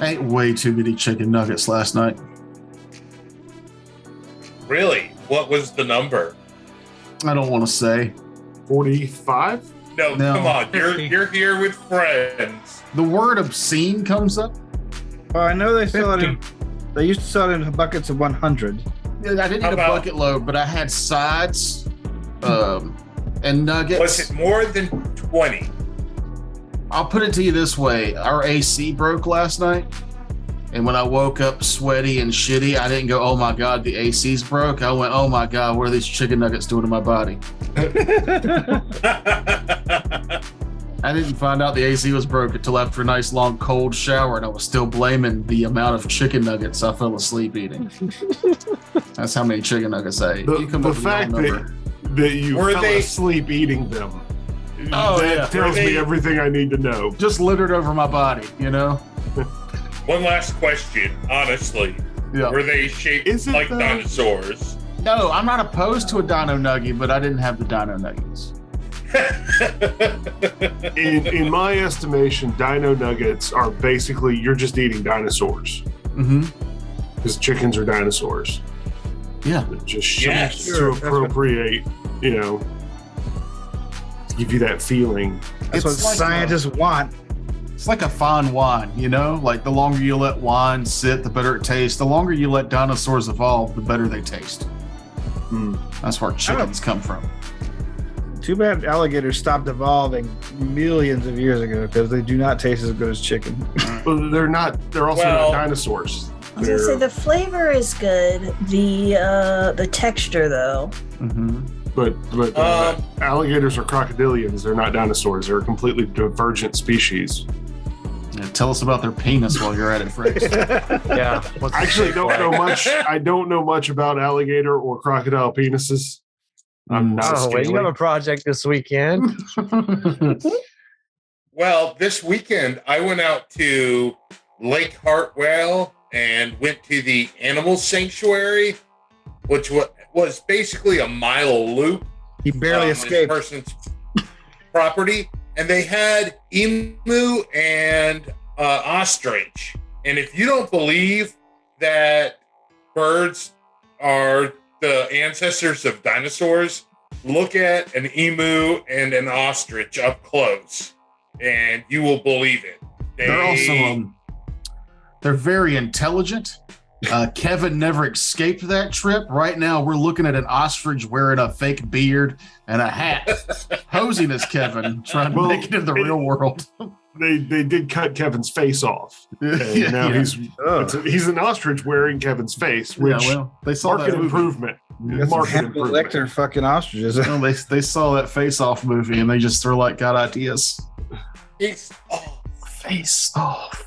I ate way too many chicken nuggets last night. Really? What was the number? I don't want to say. 45? No, come on. You're here with friends. The word obscene comes up. Well, I know they sell it in. They used to sell it in buckets of 100. I didn't eat a bucket load, but I had sides and nuggets. Was it more than 20? I'll put it to you this way. Our AC broke last night. And when I woke up sweaty and shitty, I didn't go, oh my God, the AC's broke. I went, oh my God, what are these chicken nuggets doing to my body? I didn't find out the AC was broke until after a nice long cold shower, and I was still blaming the amount of chicken nuggets I fell asleep eating. That's how many chicken nuggets I ate. The fact that you fell asleep eating them, that tells me everything I need to know. Just littered over my body, you know? One last question, honestly. Yeah. Were they shaped like dinosaurs? No, I'm not opposed to a dino nugget, but I didn't have the dino nuggets. in my estimation, dino nuggets are basically, you're just eating dinosaurs. Mm-hmm. Because chickens are dinosaurs. Yeah. Just to appropriate, to give you that feeling. That's what scientists want. It's like a fine wine, Like the longer you let wine sit, the better it tastes. The longer you let dinosaurs evolve, the better they taste. That's where chickens come from. Too bad alligators stopped evolving millions of years ago because they do not taste as good as chicken. Well, they're also not dinosaurs. I was gonna say the flavor is good. The texture though. Mm-hmm. But alligators are crocodilians. They're not dinosaurs. They're a completely divergent species. Yeah, tell us about their penis while you're at it, Fritz. Yeah. I actually don't know much. I don't know much about alligator or crocodile penises. I'm not. You have a project this weekend. Well, this weekend I went out to Lake Hartwell and went to the animal sanctuary, which was basically a mile loop. He barely escaped. This person's property, and they had emu and ostrich. And if you don't believe that birds are the ancestors of dinosaurs, look at an emu and an ostrich up close, and you will believe it. They're also they're very intelligent. Kevin never escaped that trip. Right now, we're looking at an ostrich wearing a fake beard and a hat, posing as Kevin, trying to make it in the real world. They did cut Kevin's face off. And now he's an ostrich wearing Kevin's face, which they saw market that improvement. Lecter fucking ostriches. Well, they saw that Face Off movie and they just got ideas. Face off. Face off.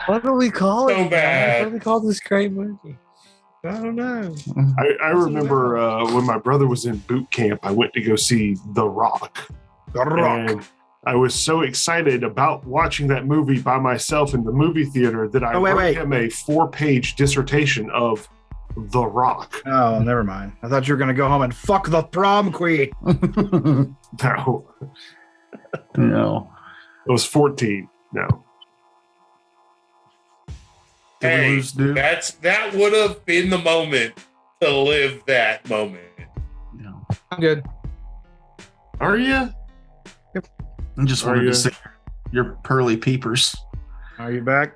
What do we call it? So bad. What do we call this great movie? I don't know. I remember when my brother was in boot camp, I went to go see The Rock. And I was so excited about watching that movie by myself in the movie theater that I wrote him a 4-page dissertation of The Rock. Oh, never mind. I thought you were going to go home and fuck the prom queen. No. No. I was 14. No. Hey, that would have been the moment to live that moment. No. I'm good. Are you? Yep. I just wanted to see your pearly peepers. Are you back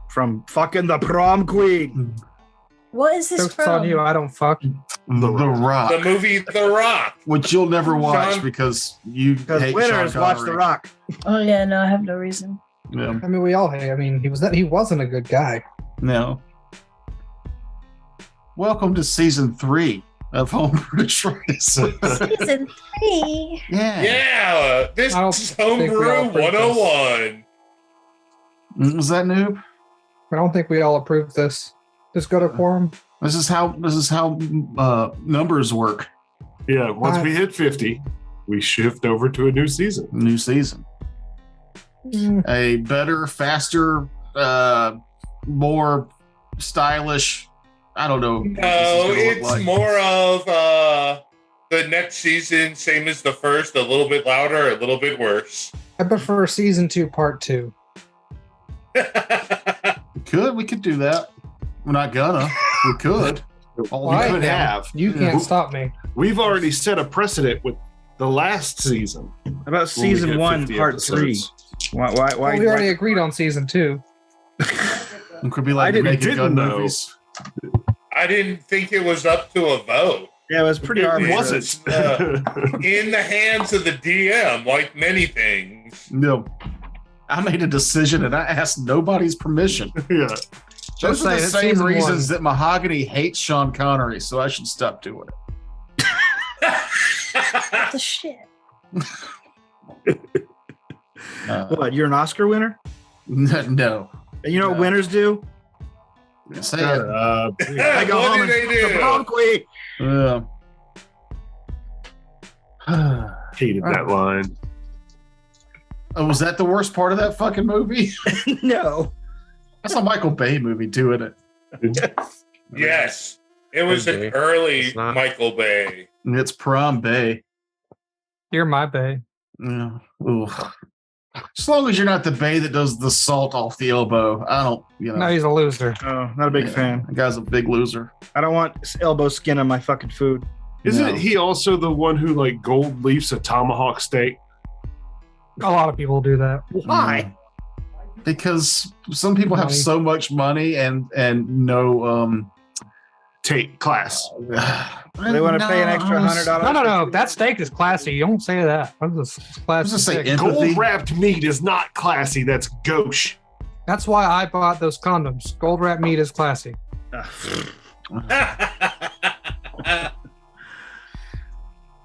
from fucking the prom queen? What is this Joke's from? on you. I don't fuck. The Rock. The movie The Rock. Which you'll never watch because you hate winners Sean watch Connery. The Rock. Oh yeah, no, I have no reason. Yeah. I mean, we all hate. I mean, he wasn't a good guy. No. Welcome to season 3 of Homebrew Choice. Season 3. Yeah. Yeah, this I don't is think we Homebrew all approve 101. Was that noob? I don't think we all approve this. Just go to quorum. This is how numbers work. Yeah, once we hit 50, we shift over to a new season. New season. A better, faster, more stylish. I don't know. No, it's more of the next season, same as the first, a little bit louder, a little bit worse. I prefer season 2, part 2. We could do that. We're not gonna. We could. Well, We I could am. have. You Yeah. can't stop me. We've already set a precedent with the last season. How about when we season hit 1, 50 part 3? episodes. Why? Well, we already agreed on season 2. It could be like the Naked didn't Gun know. movies. I didn't think it was up to a vote. Yeah, it was pretty It arbitrary. wasn't. In the hands of the DM, like many things. No. I made a decision and I asked nobody's permission. Yeah. Those are say the it's same season reasons 1. that Mahogany hates Sean Connery, so I should stop doing it. What the shit? What? You're an Oscar winner? No. And you know what No. winners do? Say it. I go What home do they and do? the broccoli. Hated that line. Oh, was that the worst part of that fucking movie? No. That's a Michael Bay movie, doing it. Yes. It was Could an be. early It's not. Michael Bay. And it's Prom Bay. You're my bae. Yeah. Ugh. As long as you're not the Bay that does the salt off the elbow, I don't, No, he's a loser. Oh, not a big Yeah. fan. That guy's a big loser. I don't want elbow skin on my fucking food. Isn't No. he also the one who like gold leafs a tomahawk steak? A lot of people do that. Why? Because some people have Money. so much money and no Take class. They want to pay an extra $100. No. That steak is classy. You don't say that. That's just I classy. was just say steak. empathy. Gold wrapped meat is not classy. That's gauche. That's why I bought those condoms. Gold wrap meat is classy.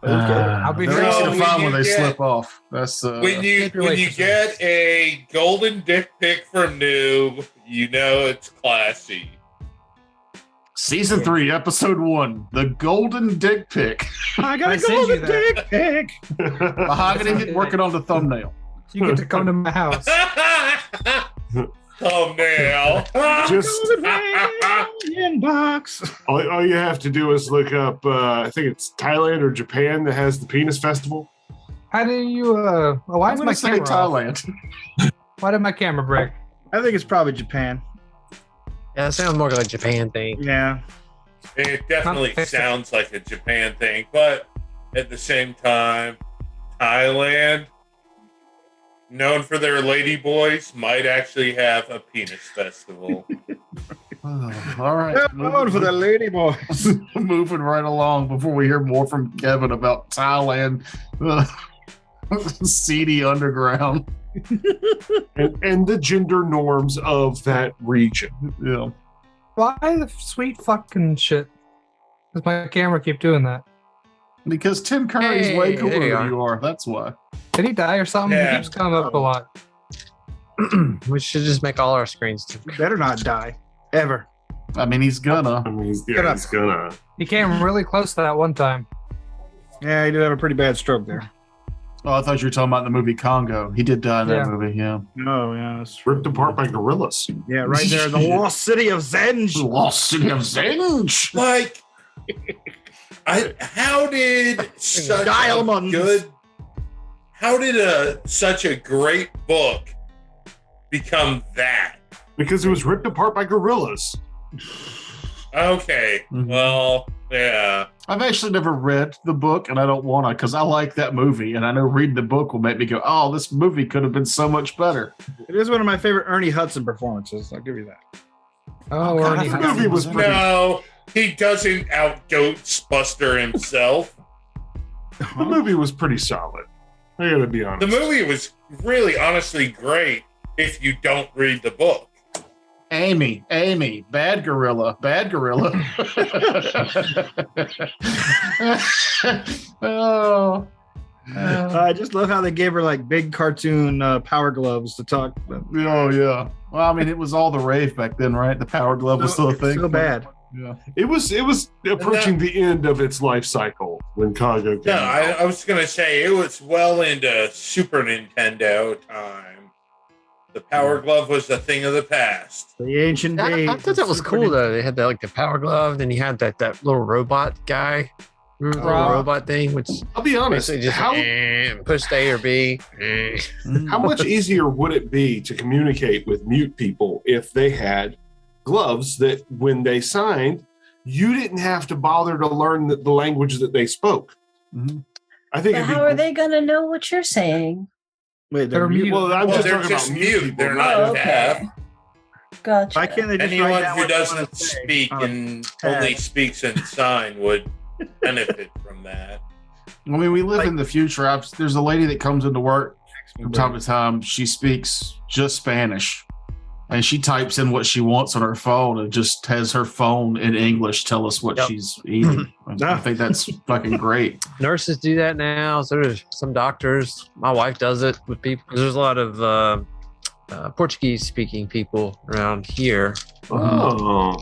I'll be they're here easy all to week. find when they Yeah. slip off. That's when you Manipulations. get a golden dick pic from Noob, you know it's classy. season 3, episode 1, the golden dick pic. I I gotta send go you to that. dick pic. Mahogany get working on the thumbnail. You get to come to my house. Thumbnail. Just Inbox. all you have to do is look up. I think it's Thailand or Japan that has the penis festival. How do you? Why I'm is gonna my say camera? Off? Thailand. Why did my camera break? I think it's probably Japan. Yeah, it sounds more like a Japan thing. Yeah. It definitely Not- sounds like a Japan thing, but at the same time, Thailand, known for their lady boys, might actually have a penis festival. Oh, all right. Going for the lady boys. Moving right along before we hear more from Kevin about Thailand, seedy underground. And the gender norms of that region. Yeah. Why the sweet fucking shit? Does my camera keep doing that? Because Tim Curry's Hey, way cooler there you than are. you are. That's why. Did he die or something? Yeah. He keeps coming up a lot. We should just make all our screens. Better not die. Ever. I mean, he's gonna. I mean, he's Shut up. gonna. He came really close to that one time. Yeah, he did have a pretty bad stroke there. Oh, I thought you were talking about the movie Congo. He did die in that Yeah. movie. Yeah. Oh, yeah. That's Ripped apart by gorillas. Yeah, right there in the lost city of Zenge. Lost City of Zinj. Like, how did such a Diamonds. good, how did such a great book become that? Because it was ripped apart by gorillas. Okay, Mhm. well, yeah. I've actually never read the book, and I don't want to because I like that movie, and I know reading the book will make me go, "Oh, this movie could have been so much better." It is one of my favorite Ernie Hudson performances. I'll give you that. Oh, God, Ernie I The forgot Hudson. movie was pretty. No, he doesn't out Ghostbuster himself. The movie was pretty solid. I gotta be honest. The movie was really, honestly great if you don't read the book. Amy, bad gorilla. Oh. I just love how they gave her like big cartoon power gloves to talk. Oh yeah. Well, I mean, it was all the rave back then, right? The Power Glove was still a thing. So bad. Yeah. It was approaching the end of its life cycle when Congo came No, out. I was going to say it was well into Super Nintendo time. The Power Glove was a thing of the past. The ancient days. I thought that was of cool Super though. They had the power glove, then you had that little robot guy. The Rock. robot thing, which I'll be honest. basically just How push A or B. how much easier would it be to communicate with mute people if they had gloves that, when they signed, you didn't have to bother to learn the language that they spoke? Mhm. I think. But it'd be how are they going to know what you're saying? Wait, They're mute. Well, I'm Well, just they're talking just about mute. people. They're not- not Oh, okay. Gotcha. Why can't they just write Anyone down who what they wanna doesn't say speak on a and pad? only speaks in sign would benefit from that. I mean, we live Like- in the future. There's a lady that comes into work from time to time. She speaks just Spanish, and she types in what she wants on her phone and just has her phone in English tell us what Yep. she's eating. I think that's fucking great. Nurses do that now. So there's some doctors. My wife does it with people. There's a lot of Portuguese-speaking people around here. Oh,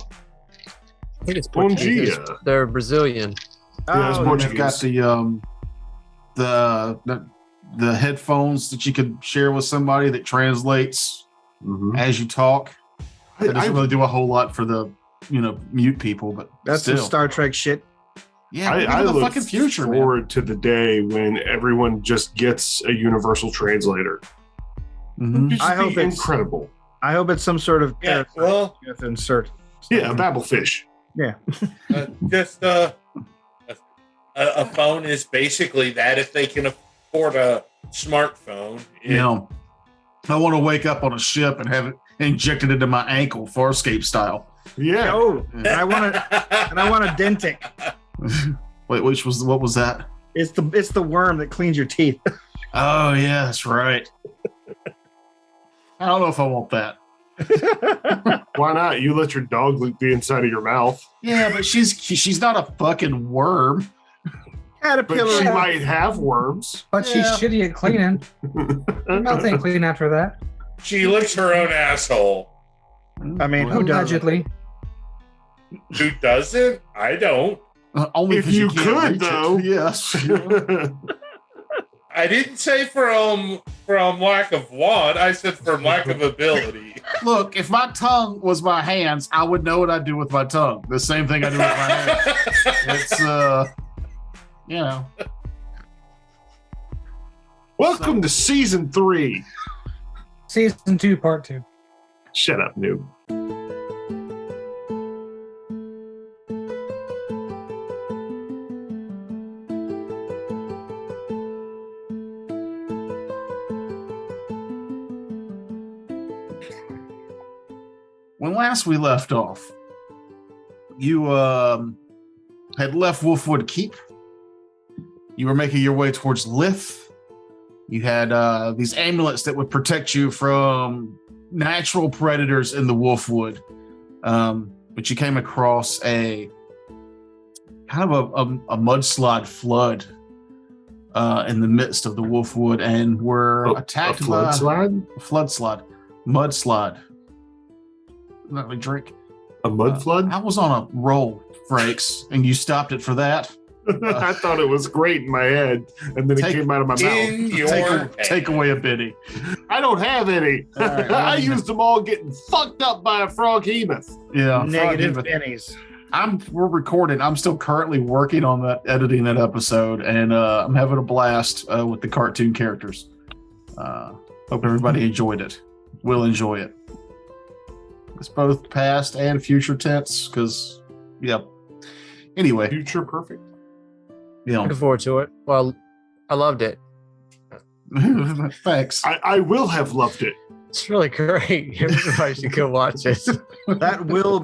I think it's Bom Portuguese. dia. They're Brazilian. Yeah, it's Oh, Portuguese. They've got the headphones that you could share with somebody that translates Mhm. as you talk. That I, doesn't really do a whole lot for the mute people, but that's some still. Star Trek shit. Yeah, I, we're I in the look fucking future, man. forward to the day when everyone just gets a universal translator. Mhm. It'd I just hope be it's- incredible. I hope it's some sort of Yeah, parasite well, you have to insert. Yeah, Babelfish. Yeah. just a phone is basically that if they can afford a smartphone. I want to wake up on a ship and have it injected into my ankle, Farscape style. Yeah. Oh, and I want a dentic. Wait, what was that? It's the worm that cleans your teeth. Oh yeah, that's right. I don't know if I want that. Why not? You let your dog lick the inside of your mouth. Yeah, but she's not a fucking worm. But Caterpillar. she might have worms. But she's shitty at cleaning. Her mouth ain't clean after that. She licks her own asshole. I mean, who doesn't? Allegedly. Who doesn't? I don't. Only If 'cause you can't could, reach it. though. Yes. I didn't say from lack of want. I said from lack of ability. Look, if my tongue was my hands, I would know what I'd do with my tongue. The same thing I do with my hands. It's Welcome to season 3. Season 2, part 2. Shut up, noob. when last we left off, you had left Wolfwood Keep. You were making your way towards Lith. You had these amulets that would protect you from natural predators in the Wolfwood. But you came across a kind of a mudslide flood in the midst of the Wolfwood and were attacked a by flood slide? a mudslide. Let me drink. A mud flood? I was on a roll, Frakes, and you stopped it for that. I thought it was great in my head, and then it came out of my In mouth. your Take away a biddy. I don't have any. All right, I used them all getting fucked up by a froghemoth. Yeah, Negative Frog pennies. we're recording. I'm still currently working on editing that episode, and I'm having a blast with the cartoon characters. Hope everybody enjoyed it. Will enjoy it. It's both past and future tense, because, yep. Anyway, Future perfect. Looking forward to it. Well, I loved it. thanks. I will have loved it. It's really great. Everybody should go watch it. That will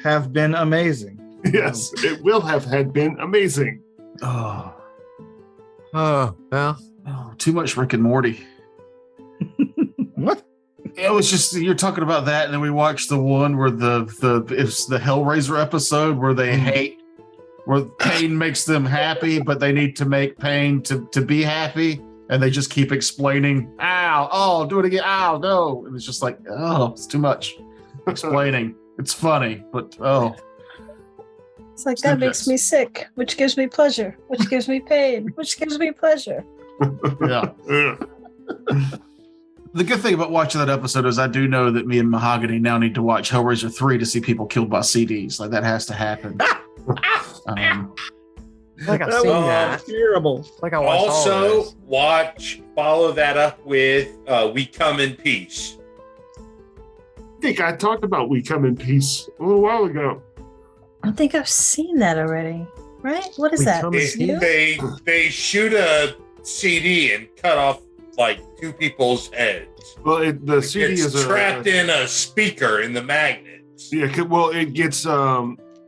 have been amazing. Yes, it will have had been amazing. Oh, Oh, well. too much Rick and Morty. What? It was just you're talking about that, and then we watched the one where it's the Hellraiser episode where they hate, where pain makes them happy, but they need to make pain to be happy, and they just keep explaining. Ow! Oh, do it again! Ow! No! And it's just like, oh, it's too much explaining. It's funny, but oh, It's like that makes me sick, which gives me pleasure, which gives me pain, which gives me pleasure. yeah. Ugh. The good thing about watching that episode is I do know that me and Mahogany now need to watch Hellraiser 3 to see people killed by CDs. Like, that has to happen. Like I've That seen was that. terrible. Like I watched all Also, those. follow that up with We Come in Peace. I think I talked about We Come in Peace a little while ago. I think I've seen that already. Right? What is We that? Come in You? They shoot a CD and cut off like two people's heads. Well, the CD It's is trapped in a speaker in the magnets. Yeah, well, it gets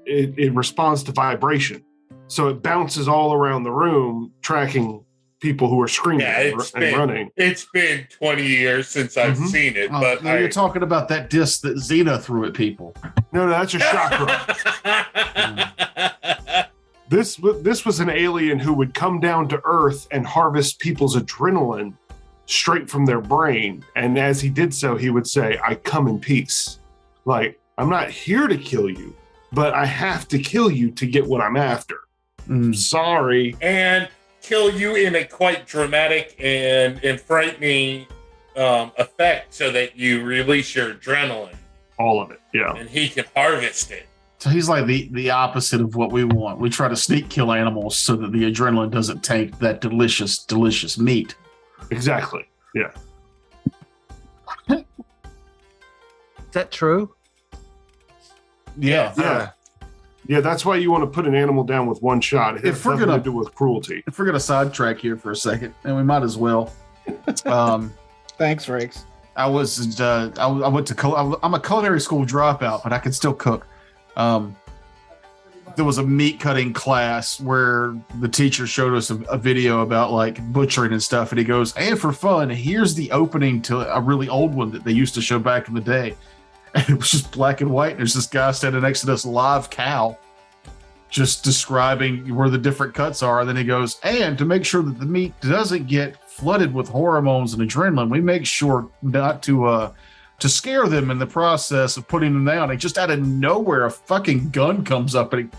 it responds to vibration, so it bounces all around the room, tracking people who are screaming and running. It's been 20 years since I've Mhm. seen it, Oh, but no, you're talking about that disc that Xena threw at people. No, that's a chakra. This was an alien who would come down to Earth and harvest people's adrenaline straight from their brain, and as he did so, he would say, "I come in peace." Like, I'm not here to kill you, but I have to kill you to get what I'm after. Sorry. and kill you in a quite dramatic and frightening effect so that you release your adrenaline All of it, yeah. and he can harvest it. So he's like the opposite of what we want. We try to sneak kill animals so that the adrenaline doesn't taint that delicious, delicious meat. Exactly. Yeah. Is that true? Yeah. Yeah. Yeah, that's why you want to put an animal down with one shot. It has If we're nothing gonna- to do with cruelty. If we're gonna sidetrack here for a second, and we might as well. Thanks, Rakes. I was I went to I'm a culinary school dropout, but I can still cook. There was a meat cutting class where the teacher showed us a video about like butchering and stuff, and he goes, "And for fun, here's the opening to a really old one that they used to show back in the day." And it was just black and white. And there's this guy standing next to this live cow, just describing where the different cuts are. And then he goes, "And to make sure that the meat doesn't get flooded with hormones and adrenaline, we make sure not to scare them in the process of putting them down." And just out of nowhere, a fucking gun comes up and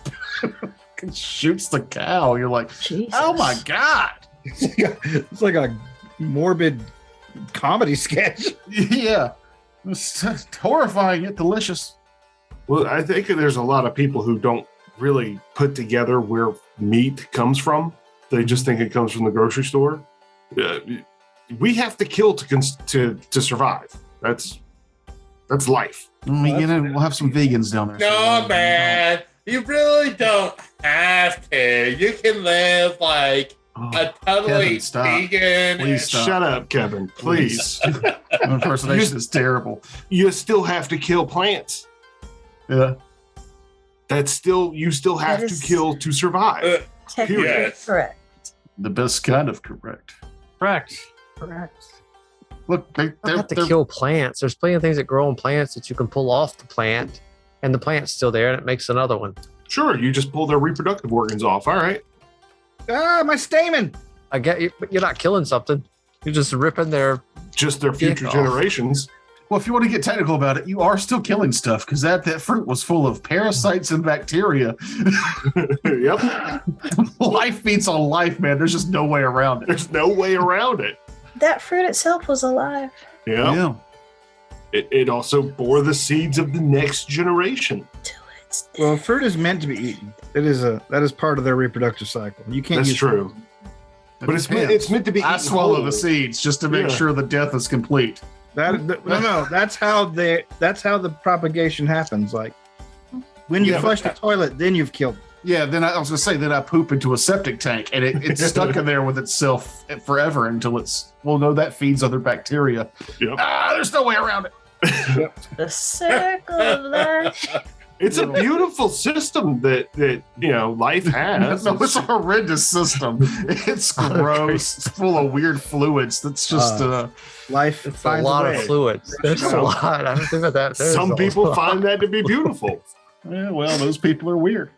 he shoots the cow. You're like, Jesus. oh my God. It's like a morbid comedy sketch. Yeah. It's horrifying yet delicious. Well, I think there's a lot of people who don't really put together where meat comes from. They just think it comes from the grocery store. We have to kill to survive. That's life. I mean, we'll have some vegans down there. No, man, you really don't have to. You can live like a totally Kevin, stop. vegan. Please stop. Shut up, Kevin. Please. Impersonation is terrible. You still have to kill plants. Yeah. You still have That to is- kill to survive. Technically Yes. correct. The best kind of correct. Correct. Look, You don't have to kill plants. There's plenty of things that grow on plants that you can pull off the plant, and the plant's still there, and it makes another one. Sure, you just pull their reproductive organs off. All right. Ah, my stamen. I get you, but you're not killing something. You're just ripping their. Just their future off. generations. Well, if you want to get technical about it, you are still killing stuff because that fruit was full of parasites and bacteria. Yep. Life feeds on life, man. There's just no way around it. There's no way around it. That fruit itself was alive. Yeah. It also bore the seeds of the next generation. Till it's dead. Well, fruit is meant to be eaten. That is part of their reproductive cycle. You can't. That's use true. But it's meant to be. I eaten swallow whole. the seeds just to make Yeah. sure the death is complete. No. That's how the propagation happens. Like when you Yeah, flush the toilet, then you've killed it. Yeah, then I was going to say, then I poop into a septic tank and it's stuck in there with itself forever until that feeds other bacteria. Yep. There's no way around it. The circle of life. It's a beautiful system that life has. No, it's a horrendous system. It's gross. It's full of weird fluids. That's just Life It's a finds lot way. of fluids. There's a lot. I don't think about that. There's Some a people lot. find that to be beautiful. yeah, well, those people are weird.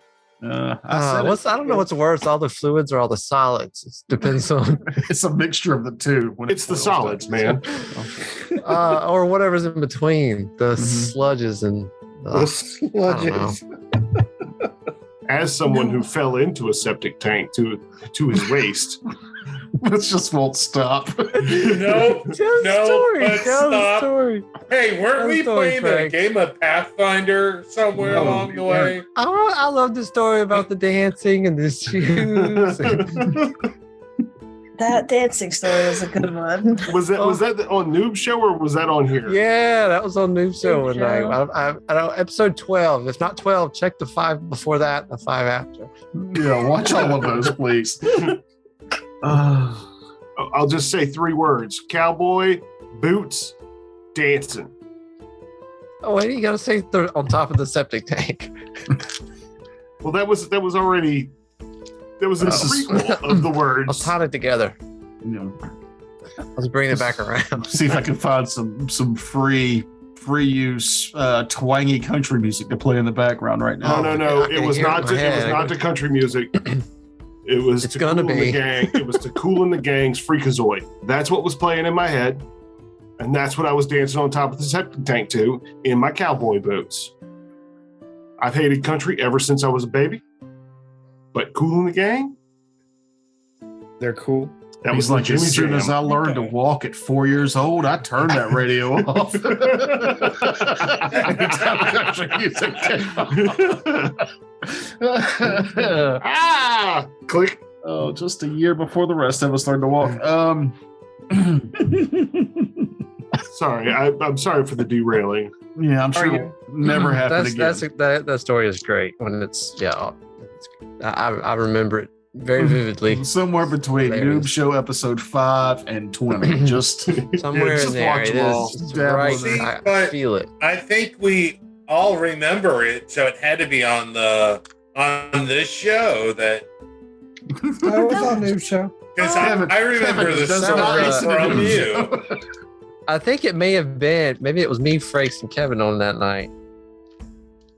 I don't know what's worse, all the fluids or all the solids. It depends on, It's a mixture of the two. When It's the boils solids, down. man. or whatever's in between the Mhm. sludges and. The sludges. As someone who fell into a septic tank to his waist, It just won't stop. No, Tell the story. let's Tell the stop. story. Hey, weren't Tell we the story, playing a Frank. game of Pathfinder somewhere No, along the we way? I love the story about the dancing and the shoes. That dancing story was a good one. Was that on Noob Show or was that on here? Yeah, that was on Noob Show one night. Show. I know episode 12. If not 12, check the 5 before that, the 5 after. Yeah, watch all of those, please. I'll just say 3 words: cowboy, boots, dancing. Oh, wait, you gotta say on top of the septic tank. Well, that was already. There was a prequel of the I'll words. tie it together. You know, Let's bring it back around. see if I can find some free use twangy country music to play in the background right now. No. I It can was hear it in not. my It was head. not to country music. It was It's to gonna Kool and the be. Gang. It was to Kool and the Gang's Freakazoid. That's what was playing in my head, and that's what I was dancing on top of the septic tank to in my cowboy boots. I've hated country ever since I was a baby, but Kool and the Gang. They're cool. That He's was my like, Jimmy as soon as I Jam. learned to walk at 4 years old, I turned that radio off. Anytime country music came on. Ah, click. Oh, just a year before the rest of us learned to walk. Sorry, I'm sorry for the derailing. Yeah, I'm sure Are it'll never happen again. That story is great when it's I remember it very vividly. Somewhere between Hilarious. Noob Show episode 5 and 20. Just Somewhere just in there, watch it them all. is it's Dabble right. in it. I But- feel it. I think we all remember it, so it had to be on this show that That was on Noob Show. because Kevin- I remember Kevin the does story not listen to from Noob you. Show. I think it may have been maybe it was me, Frakes, and Kevin on that night.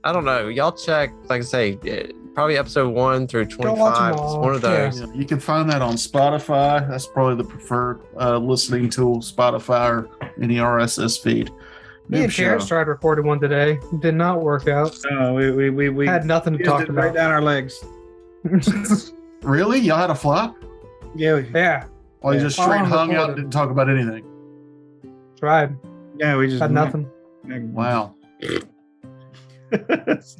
I don't know. Y'all check. Like I say, probably episode 1 through Go watch 'em 25. It's all. one of Yeah. those. Yeah, you can find that on Spotify. That's probably the preferred listening tool, Spotify or any RSS feed. Me Noob and Terrence Show. tried recording one today. Did not work out. We Had nothing to used talk it right about. down our legs. Really? Y'all had a flop? Yeah, Yeah, Or you Yeah. just straight Oh, hung out and recorded. didn't talk about anything? tried. we just Had nothing. Wow.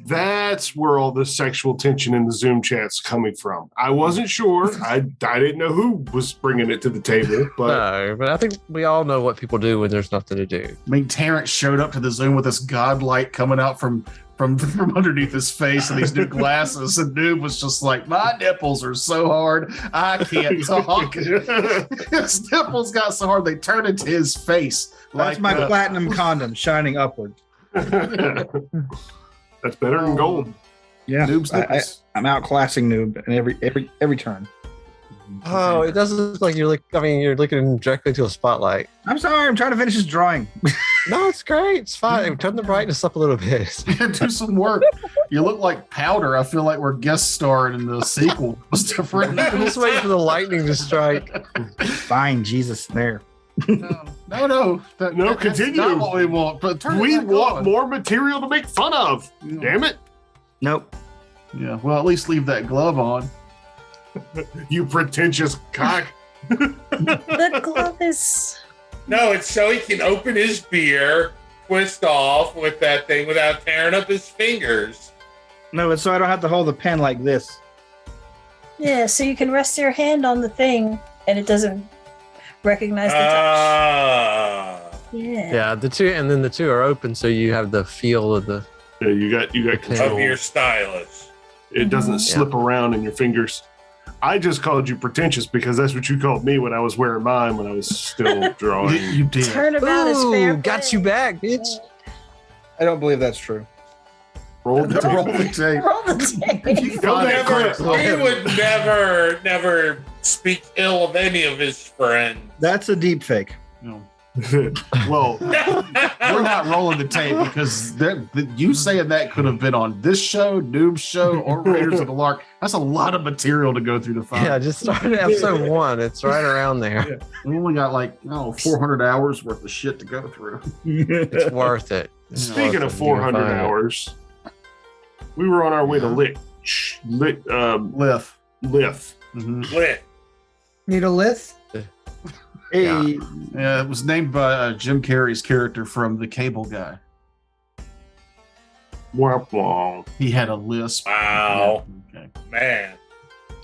That's where all the sexual tension in the Zoom chat's coming from. I wasn't sure. I didn't know who was bringing it to the table, but No, but I think we all know what people do when there's nothing to do. I mean, Terrence showed up to the Zoom with this godlight coming out from underneath his face and these new glasses, and Noob was just like, my nipples are so hard, I can't talk. His nipples got so hard they turned into his face. That's Like, my platinum condom shining upward. that's better than gold. Yeah, Noob's nipples. I'm outclassing Noob in every turn. Oh, it doesn't look like you're you're looking directly to a spotlight. I'm sorry. I'm trying to finish this drawing. No, it's great. It's fine. Turn the brightness up a little bit. Do some work. You look like powder. I feel like we're guest starring in the sequel. It's different. I'm just waiting for the lightning to strike. Fine, Jesus, there. No. That's continue. not what we want. But turn it We back want on. more material to make fun of. Yeah. Damn it. Nope. Yeah. Well, at least leave that glove on. You pretentious cock. The glove is. No, it's so he can open his beer, twist off with that thing without tearing up his fingers. No, it's so I don't have to hold the pen like this. Yeah, so you can rest your hand on the thing and it doesn't recognize the touch. Ah. Yeah. Yeah, the two are open, so you have the feel of the. Yeah, you got Of control. your stylus. It doesn't slip around in your fingers. I just called you pretentious because that's what you called me when I was wearing mine when I was still drawing. You did. Turnabout is fair. Ooh, got you play. back, bitch. I don't believe that's true. Roll the Roll tape. the tape. Roll the tape. You Go find back, it. Chris. He would never speak ill of any of his friends. That's a deep fake. No. Well, We're not rolling the tape because you saying that could have been on this show, Noob Show, or Raiders of the Lark. That's a lot of material to go through to find. Yeah, just started episode 1. It's right around there. We only got 400 hours worth of shit to go through. It's worth it. It's speaking worth of it. You're 400 gonna find it. hours, we were on our way to Lith. Lift. Lith. Mhm. Lit. Need a lith? Hey, Yeah, it was named by Jim Carrey's character from The Cable Guy. Womp womp. He had a lisp. Wow. Yeah, okay. Man.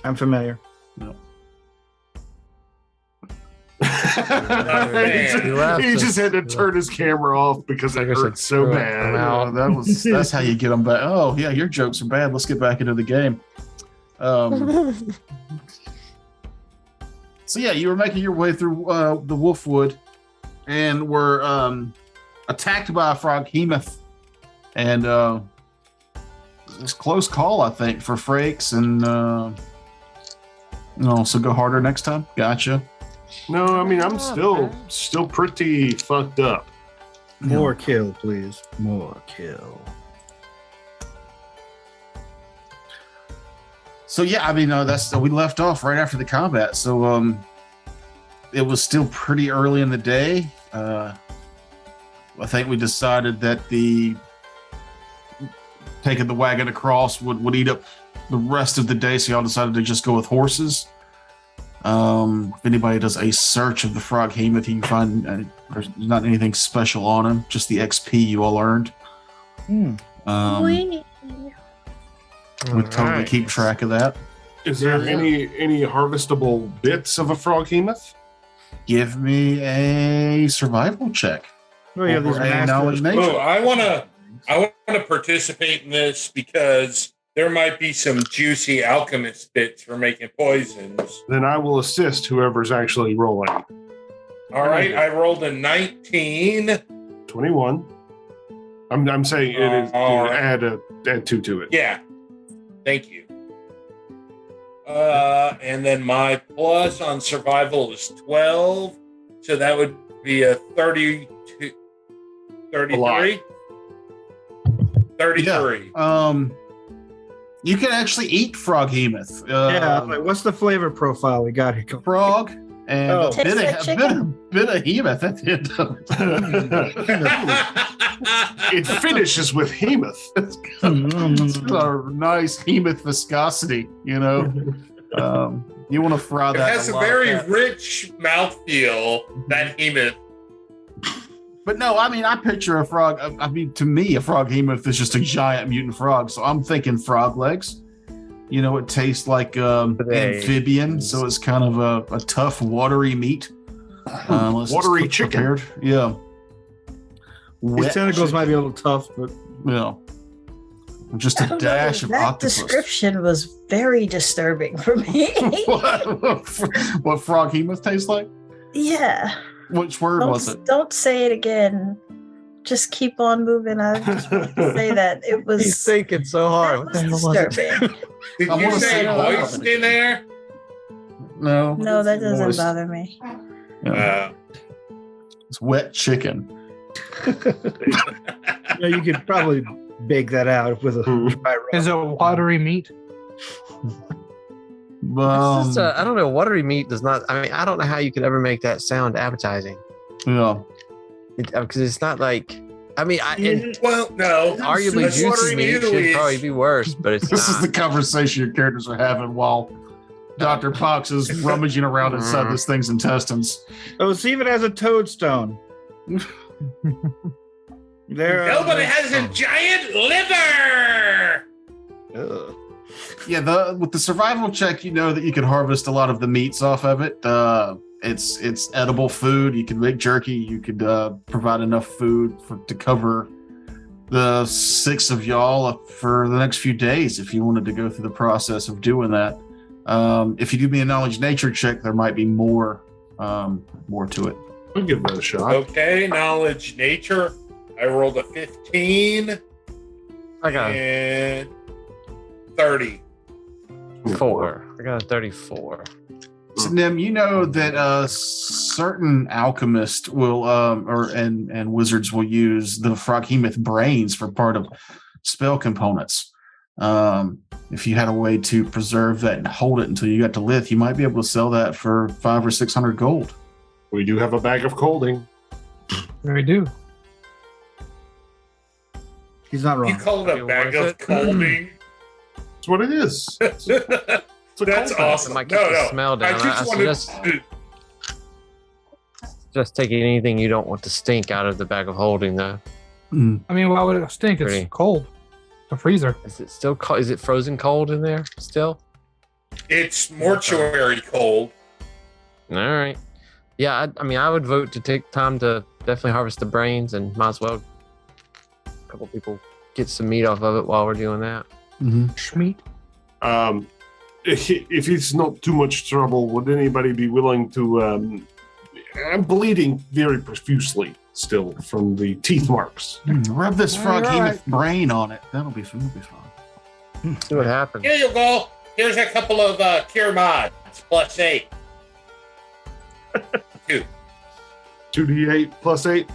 I'm familiar. He just had to turn his camera off because it hurt so bad. That's how you get them back. Oh yeah, your jokes are bad. Let's get back into the game. So yeah, you were making your way through the Wolfwood, and were attacked by a froghemoth, and it was a close call, I think, for Frakes, and so go harder next time. Gotcha. No, I mean I'm still pretty fucked up. More kill, please. More kill. So yeah, I mean we left off right after the combat. So it was still pretty early in the day. I think we decided that taking the wagon across would eat up the rest of the day. So y'all decided to just go with horses. If anybody does a search of the froghemoth, you can find there's not anything special on him, just the XP you all earned. We totally keep track of that. Is there any harvestable bits of a froghemoth? Give me a survival check. Oh, yeah, these Or a knowledge nature. Oh, I wanna participate in this because there might be some juicy alchemist bits for making poisons. Then I will assist whoever's actually rolling. All right, I rolled a 19. 21. I'm saying it is add 2 to it. Yeah. Thank you. And then my plus on survival is 12. So that would be a 32, 33. 33. Yeah. You can actually eat froghemoth. What's the flavor profile we got here? Frog and a Tastes bit like of chicken. hemoth at the end of it. It finishes with hemoth. It's got a nice hemoth viscosity, you know. You want to fry It that. has a lot. very rich mouthfeel, that hemoth. But no, I mean, I picture a frog. I mean, to me, a froghemoth is just a giant mutant frog. So I'm thinking frog legs. You know, it tastes like amphibian, so it's kind of a tough, watery meat. Watery chicken. Prepared. Yeah. His tentacles might be a little tough, but Yeah. Just a dash of that octopus. description was very disturbing for me. What froghemoth tastes like? Yeah. Which word was it? Don't say it again. Just keep on moving. I just want to say that it was. He's thinking so hard. What the that hell was was it? disturbing. Did I you wanna say say it loud. moist in there? No. No, that doesn't Moist. bother me. Yeah. It's wet chicken. you could probably bake that out with a dry rub. Is it watery meat? It's just, I don't know. Watery meat does not. I mean, I don't know how you could ever make that sound appetizing. Yeah. Because it's not like. I mean, Well, no. arguably That's juicy watery meat meat should is- probably be worse, but it's This not. is the conversation your characters are having while Dr. Pox is rummaging around inside this thing's intestines. Oh, it's even has a toadstone. Nobody has a giant liver. Yeah, with the survival check, you know that you can harvest a lot of the meats off of it. It's edible food. You can make jerky. You could provide enough food to cover the 6 of y'all for the next few days if you wanted to go through the process of doing that. If you do me a knowledge nature check, there might be more to it. I'll give that a shot. Okay, knowledge nature. I rolled a 15 I got and 30. 4. I got a 34. So, Nim, you know that certain alchemists will, and wizards will use the froghemoth brains for part of spell components. If you had a way to preserve that and hold it until you got to Lith, you might be able to sell that for 500 or 600 gold. We do have a bag of colding. We do. He's not You wrong. call it a You bag worth of it? colding? That's what it is. It's That's It awesome. might keep the smell down. I just wanted Just taking anything you don't want to stink out of the bag of holding, though. I mean, why would it stink? It's Pretty. cold. It's a freezer. Is it still cold? Is it frozen cold in there still? It's mortuary cold. All right. Yeah, I mean, I would vote to take time to definitely harvest the brains, and might as well a couple people get some meat off of it while we're doing that. Schmeat. If it's not too much trouble, would anybody be willing to? I'm bleeding very profusely still from the teeth marks. Rub this frog All right. brain on it. That'll be fun. See what happens. Here you go. Here's a couple of cure mods +8. 2. 2d8 plus 8.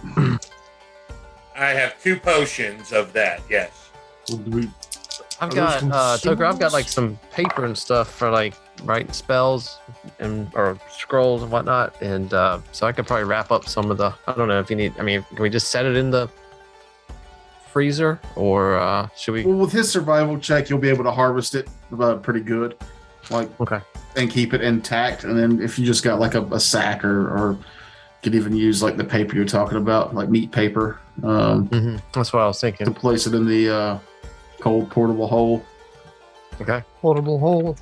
I have 2 potions of that. Yes. I've Are got those Toker. I've got consumables? like some paper and stuff for like writing spells and or scrolls and whatnot, and so I could probably wrap up some of the. I don't know if you need. I mean, can we just set it in the freezer, or should we? Well, with his survival check, you'll be able to harvest it pretty good, like Okay. and keep it intact. And then if you just got like a sack or could even use like the paper you're talking about, like meat paper, That's what I was to thinking. place it in the cold portable hole. Okay. Portable hole.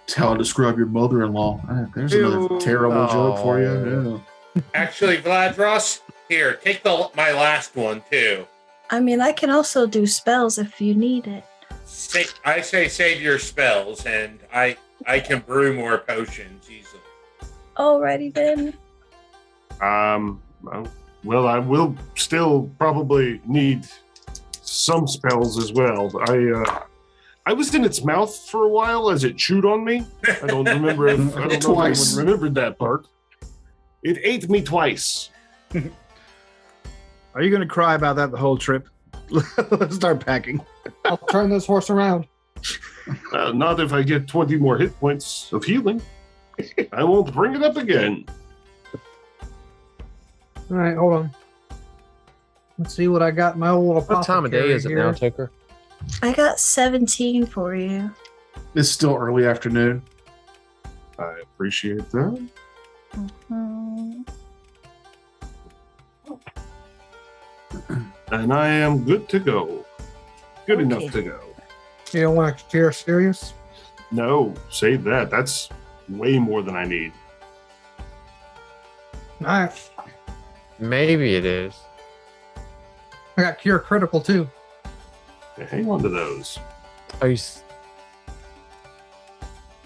It's how I describe your mother-in-law. There's another Ew. terrible joke for you. Oh. Yeah. Actually, Vladros, here, take my last one too. I mean, I can also do spells if you need it. I say save your spells, and I can brew more potions easily. Alrighty then. Well, I will still probably need some spells as well. I was in its mouth for a while as it chewed on me. I don't remember if I don't know Twice. if anyone remembered that part. It ate me twice. Are you going to cry about that the whole trip? Let's start packing. I'll turn this horse around. Not if I get 20 more hit points of healing. I won't bring it up again. All right, hold on. Let's see what I got in my old What time of day is it now, Toker? I got 17 for you. It's still early afternoon. I appreciate that. Mhm. And I am good to go. Good Okay. enough to go. You don't want to cure serious? No, save that. That's way more than I need. All right. Maybe it is. I got cure critical too. Hang on to those. Are you?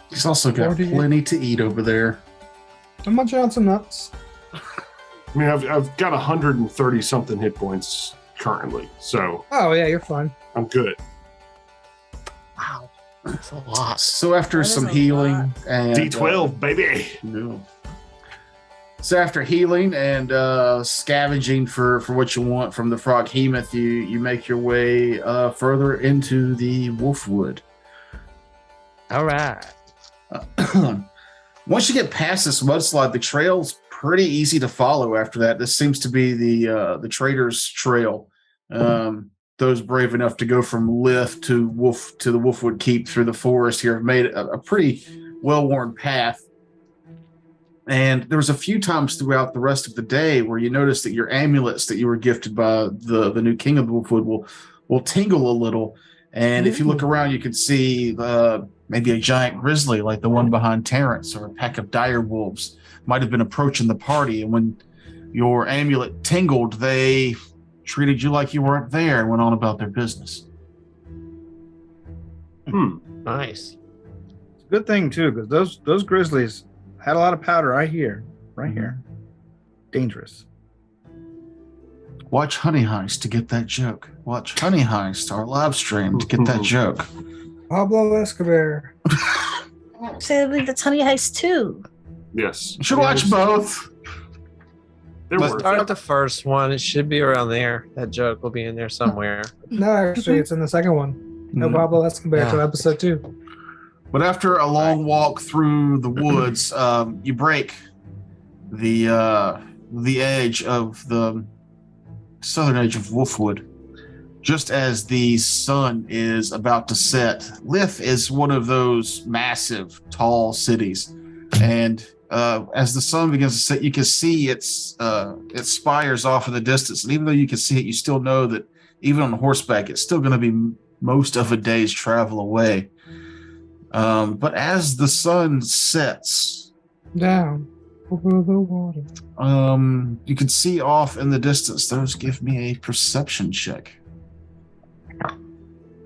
He's also got 48. plenty to eat over there. I'm munching on some nuts. I mean, I've got 130 something hit points currently, so Oh yeah, you're fine. I'm good. Wow, that's a lot. So after That is some a healing lot. and D12, baby. no. So after healing and scavenging for what you want from the froghemoth, you make your way further into the wolfwood. All right. Once you get past this mudslide, the trail's pretty easy to follow. After that, this seems to be the trader's trail. Those brave enough to go from Lith to the Wolfwood Keep through the forest here have made a pretty well-worn path. And there was a few times throughout the rest of the day where you noticed that your amulets that you were gifted by the new king of the Wolfwood will tingle a little. And if you look around, you can see maybe a giant grizzly like the one behind Terrence, or a pack of dire wolves might have been approaching the party. And when your amulet tingled, they treated you like you weren't there and went on about their business. Nice. It's a good thing too, because those grizzlies had a lot of powder right here. Dangerous. Watch Honey Heist to get that joke. Watch Honey Heist, our live stream, to get that joke. Pablo Escobar. So I believe that's Honey Heist 2. Yes. You should watch both. They're Let's worth Start it. at the first one. It should be around there. That joke will be in there somewhere. No, actually, it's in the second one. No Mhm. Pablo Escobar Yeah. till episode 2. But after a long walk through the woods, you break the edge of the southern edge of Wolfwood, just as the sun is about to set. Lith is one of those massive, tall cities, and as the sun begins to set, you can see it spires off in the distance. And even though you can see it, you still know that even on horseback, it's still going to be most of a day's travel away. But as the sun sets Down over the water. you can see off in the distance. Those give me a perception check.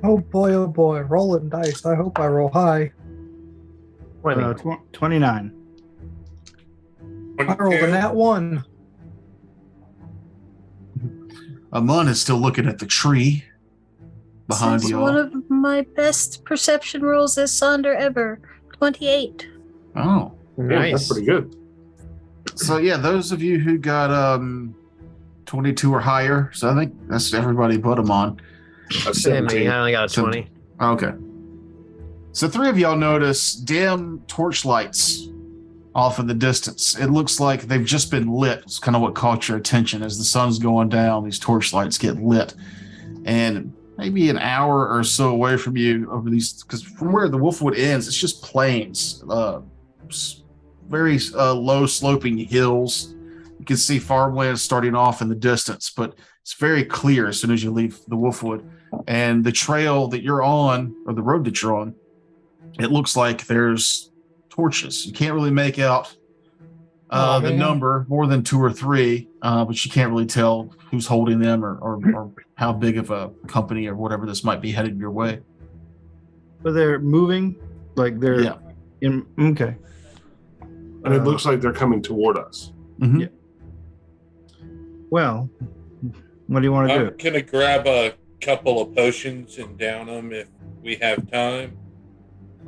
Oh boy, rolling dice. I hope I roll high. 29. I rolled a nat 1. Amun is still looking at the tree behind This is you. one of my best perception rolls this Sonder ever. 28. Oh, Yeah, Nice. that's pretty good. so yeah, those of you who got 22 or higher. So I think that's everybody but Amun. That's Yeah, me, 17. I only got a 20. Okay. So three of y'all notice dim torchlights off in the distance. It looks like they've just been lit. It's kind of what caught your attention. As the sun's going down, these torchlights get lit. And maybe an hour or so away from you over these, because from where the Wolfwood ends, it's just plains, very low sloping hills. You can see farmland starting off in the distance, but it's very clear as soon as you leave the Wolfwood. And the trail that you're on, or the road that you're on, it looks like there's torches. You can't really make out Oh, the man. number, more than 2 or 3, but you can't really tell who's holding them or how big of a company or whatever this might be headed your way. But they're moving, like they're Yeah. in. Okay. And it looks like they're coming toward us. Mhm. Yeah. Well, what do you want to I'm do? gonna grab a couple of potions and down them if we have time.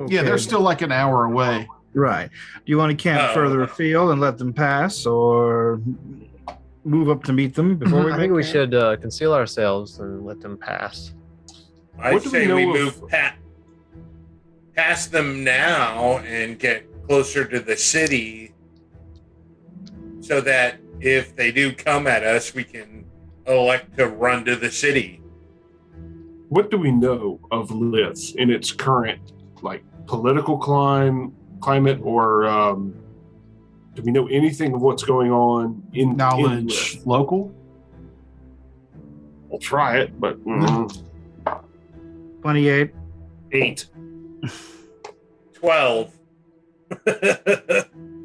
Yeah, they're Okay. still like an hour away. Right. Do you want to camp Oh. further afield and let them pass, or move up to meet them before we I make think we camp? should conceal ourselves and let them pass. I What do we say know we of- move past them now and get closer to the city, so that if they do come at us, we can elect to run to the city. What do we know of Lith in its current, like, political climate, or do we know anything of what's going on in Knowledge Lith? local. We'll try it, but 28. 8. 12.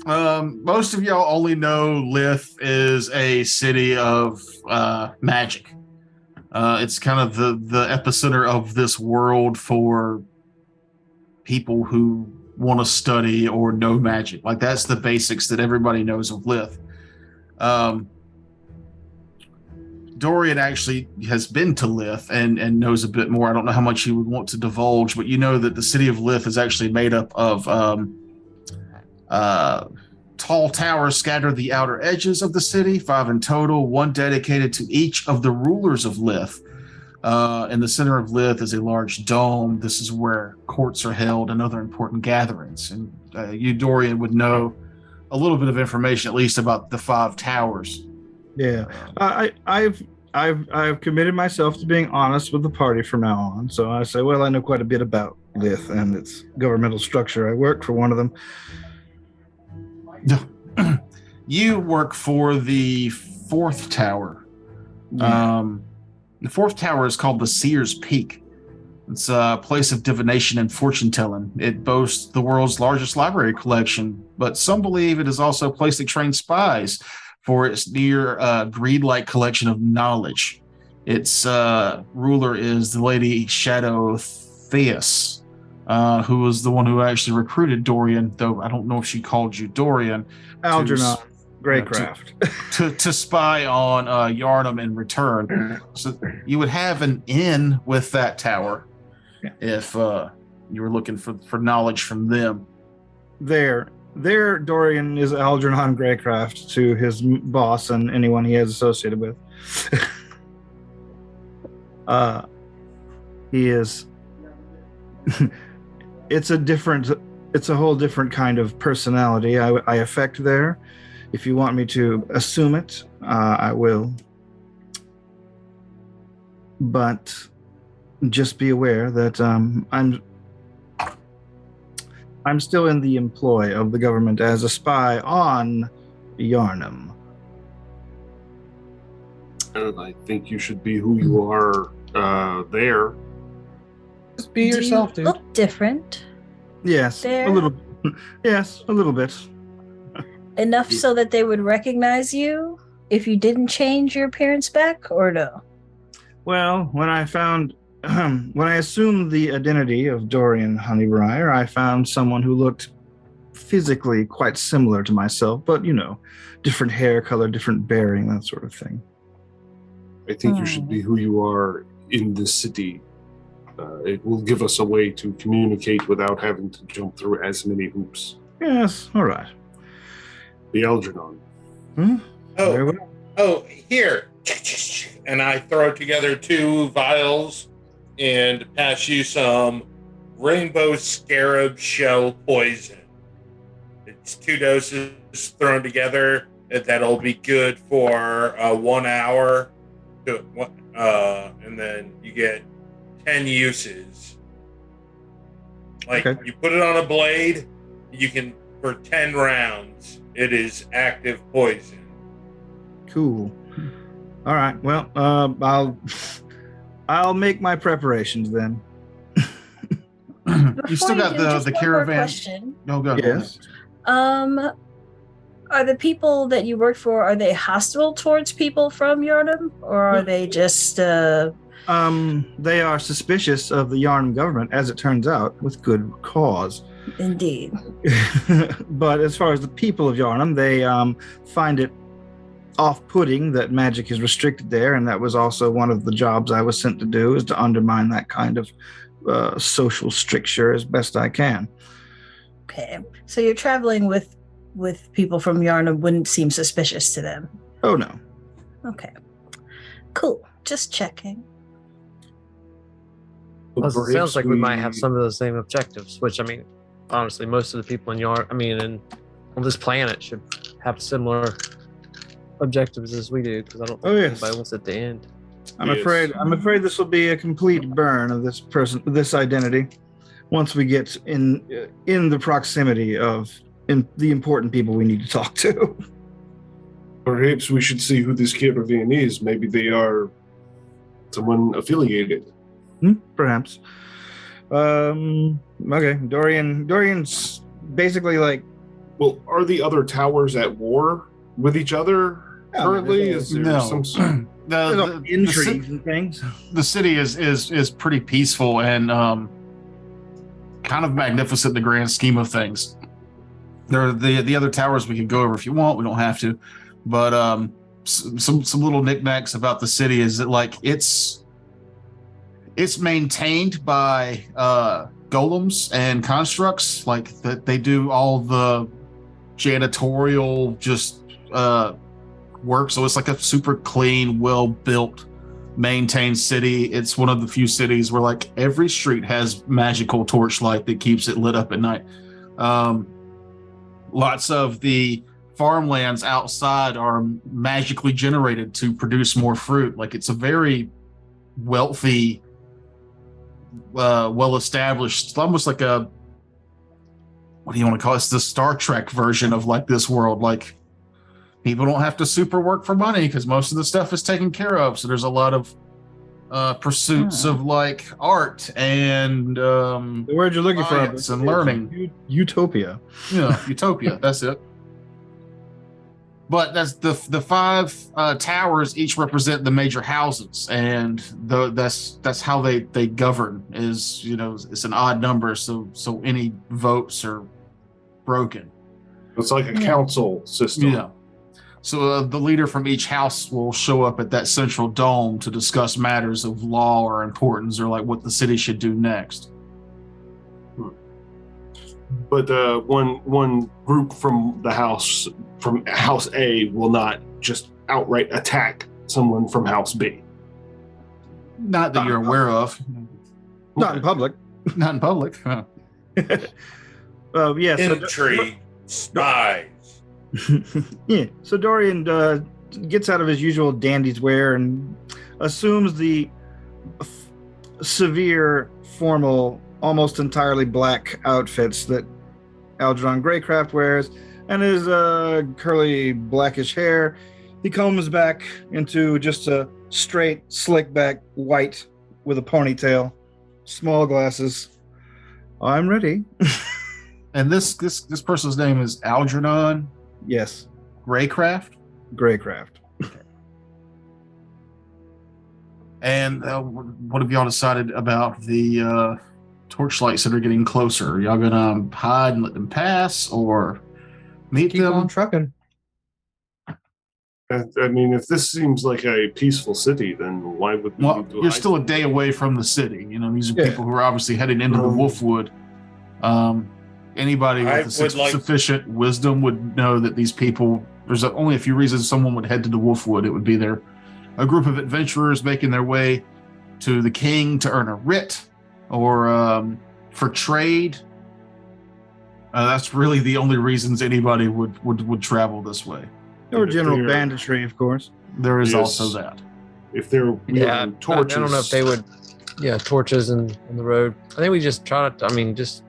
Most of y'all only know Lith is a city of magic. It's kind of the epicenter of this world for people who want to study or know magic. Like, that's the basics that everybody knows of Lith. Dorian actually has been to Lith and knows a bit more. I don't know how much you would want to divulge, but you know that the city of Lith is actually made up of tall towers scattered the outer edges of the city, 5 in total, 1 dedicated to each of the rulers of Lith. In the center of Lith is a large dome. This is where courts are held and other important gatherings. And you, Dorian, would know a little bit of information, at least, about the 5 towers. Yeah. I've committed myself to being honest with the party from now on. So I say, well, I know quite a bit about Lith and its governmental structure. I work for one of them. You work for the 4th tower. The 4th tower is called the Seer's Peak. It's a place of divination and fortune telling. It boasts the world's largest library collection, but some believe it is also a place that trains spies for its near greed-like collection of knowledge. Its ruler is the Lady Shadow Theus, who was the one who actually recruited Dorian, though I don't know if she called you Dorian, Algernon Greycraft. to spy on Yarnum in return. So you would have an in with that tower if you were looking for knowledge from them. There, Dorian is Algernon Greycraft to his boss and anyone he is associated with. He is. It's a whole different kind of personality I affect there. If you want me to assume it, I will. but just be aware that I'm still in the employ of the government as a spy on Yarnum. And I think you should be who you are there. Just be yourself, Do you dude. look different. Yes, There? a little. Yes, a little bit. Enough so that they would recognize you if you didn't change your appearance back, or no? Well, when I assumed the identity of Dorian Honeybriar, I found someone who looked physically quite similar to myself, but different hair color, different bearing, that sort of thing. I think you should be who you are in this city. It will give us a way to communicate without having to jump through as many hoops. Yes, all right. The Algernon. Very well. Oh, here. And I throw together 2 vials and pass you some rainbow scarab shell poison. It's 2 doses thrown together. That'll be good for 1 hour. And then you get 10 uses. Okay. You put it on a blade, you can, for 10 rounds, it is active poison. Cool. All right. Well, I'll make my preparations then. You still got the One more caravan. question. No, go. Yes. Are the people that you work for, are they hostile towards people from Yarnum, or are they just They are suspicious of the Yarnum government, as it turns out, with good cause. indeed? But as far as the people of Yarnum, they find it off-putting that magic is restricted there, and that was also one of the jobs I was sent to do, is to undermine that kind of social stricture as best I can. Okay, so you're traveling with people from Yarnum wouldn't seem suspicious to them. Oh no. Okay, cool. Just checking. Well, it sounds like we might have some of the same objectives, which, I mean, honestly, most of the people on this planet should have similar objectives as we do, because I don't think anybody wants it to end. I'm afraid this will be a complete burn of this identity once we get in the proximity of the important people we need to talk to. Perhaps we should see who this caravan is. Maybe they are someone affiliated. Perhaps. Okay, Dorian's basically like... Well, are the other towers at war with each other currently? Is there some intrigue and things? The city is pretty peaceful and kind of magnificent in the grand scheme of things. There are the other towers we can go over if you want. We don't have to, but some little knickknacks about the city is that, like, it's maintained by golems and constructs, like that. They do all the janitorial work, so it's like a super clean, well built, maintained city. It's one of the few cities where, like, every street has magical torchlight that keeps it lit up at night. Lots of the farmlands outside are magically generated to produce more fruit. Like, it's a very wealthy, well-established. It's almost like a, what do you want to call it? It's the Star Trek version of, like, this world. Like, people don't have to super work for money because most of the stuff is taken care of. So there's a lot of pursuits of, like, art and the word you're looking for and learning. Utopia. Yeah, utopia. That's it. But that's the 5 towers each represent the major houses, and that's how they govern. Is, it's an odd number, so any votes are broken. It's like a council system. Yeah. So the leader from each house will show up at that central dome to discuss matters of law or importance, or like what the city should do next. But one group from House A will not just outright attack someone from House B. Not that you're aware of. Not in public. Not in public. Huh. Yes. Intrigue, spies. Yeah. So Dorian gets out of his usual dandy's wear and assumes the severe, formal, almost entirely black outfits that Algernon Greycraft wears, and his curly blackish hair. He combs back into just a straight, slick back white with a ponytail, small glasses. I'm ready. And this person's name is Algernon Yes, Greycraft. Greycraft. And what have y'all decided about the torchlights that are getting closer? Are y'all gonna hide and let them pass, or meet Keep them? on trucking. I mean, if this seems like a peaceful city, then why would we Well, need to you're hide? still a day away from the city. You know, these are Yeah. people who are obviously heading into the Wolfwood. Anybody I with would like- sufficient wisdom would know that these people, there's only a few reasons someone would head to the Wolfwood. It would be a group of adventurers making their way to the king to earn a writ, or for trade. That's really the only reasons anybody would travel this way. Or If general they're- banditry, of course. There is Yes. also that. If they're Yeah, wielding torches, I don't know if they would. Yeah, torches in the road. I think we just try to. I mean, just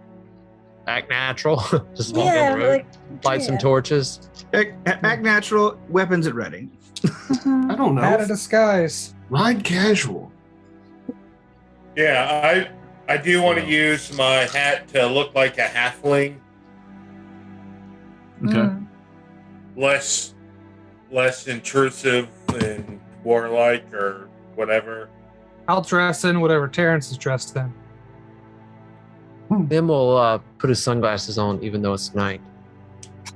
act natural. Just walk down the road, like light some torches. Act natural, weapons at ready. I don't Out know, of disguise. ride casual. Yeah, I do want to use my hat to look like a halfling, Mm-hmm. Okay. less intrusive and warlike or whatever. I'll dress in whatever Terrence is dressed in. Then we'll put his sunglasses on, even though it's night.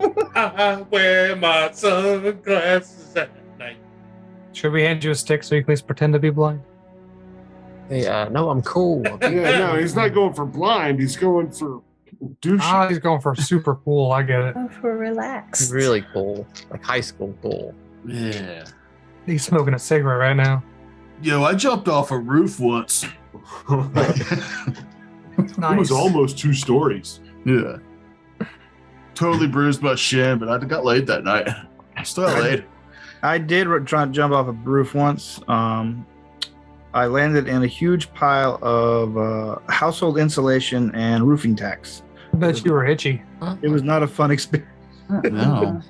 I wear my sunglasses at night. Should we hand you a stick so you can at least pretend to be blind? Hey, no, I'm cool. Yeah, no, he's not going for blind. He's going for douchey. Ah, he's going for super cool. I get it. Oh, for relaxed. Really cool, like high school cool. Yeah. He's smoking a cigarette right now. Yo, I jumped off a roof once. Nice. It was almost 2 stories. Yeah. Totally bruised my shin, but I got laid that night. Still got laid. I did try to jump off a roof once. I landed in a huge pile of household insulation and roofing tacks. I bet you were itchy. It was not a fun experience. No.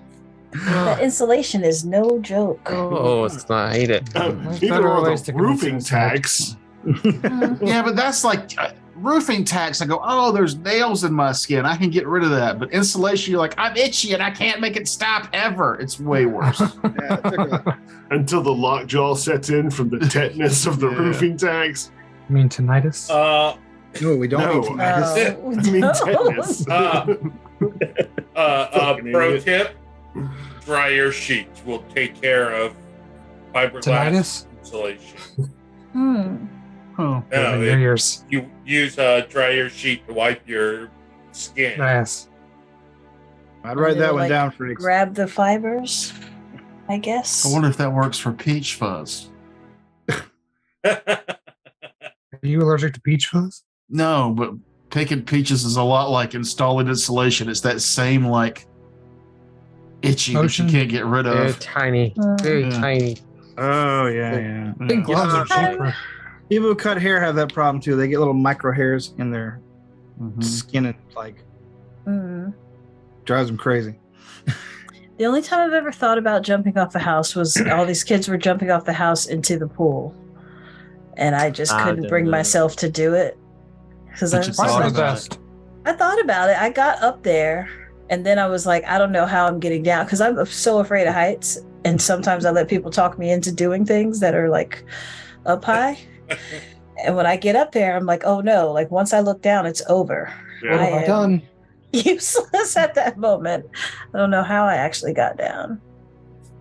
That insulation is no joke. Oh, it's not. I hate it. There's Neither better are ways the to convince roofing yourself. tax. Yeah, but that's like roofing tax. I go, oh, there's nails in my skin. I can get rid of that. But insulation, you're like, I'm itchy and I can't make it stop ever. It's way worse. Yeah, it took a- Until the lockjaw sets in from the tetanus of the Yeah. roofing tax. I mean, tinnitus? no, we don't No. need tinnitus. Oh, I mean, no. tetanus. Pro idiot. tip: dryer sheets will take care of fiberglass Tinnitus? insulation. Hmm. Oh. No, In your ears. you use a dryer sheet to wipe your skin. Nice. I'd write that one Like, down, freaks. Grab the fibers, I guess. I wonder if that works for peach fuzz. Are you allergic to peach fuzz? No, but picking peaches is a lot like installing insulation. It's that same like itchy Motion? that you can't get rid Very of. tiny, very Yeah. tiny. Oh, yeah. I think gloves are Yeah. cheaper. People who cut hair have that problem too. They get little micro hairs in their Mhm. skin and like Mm. drives them crazy. The only time I've ever thought about jumping off a house was all these kids were jumping off the house into the pool. And I just I couldn't didn't bring do it. myself to do it. Because I But you was thought Probably like, the about best. I thought about it. I got up there and then I was like, I don't know how I'm getting down because I'm so afraid of heights. And sometimes I let people talk me into doing things that are like up high. And when I get up there, I'm like, oh no, like once I look down, it's over. What Yeah. I have I am done? useless at that moment. I don't know how I actually got down.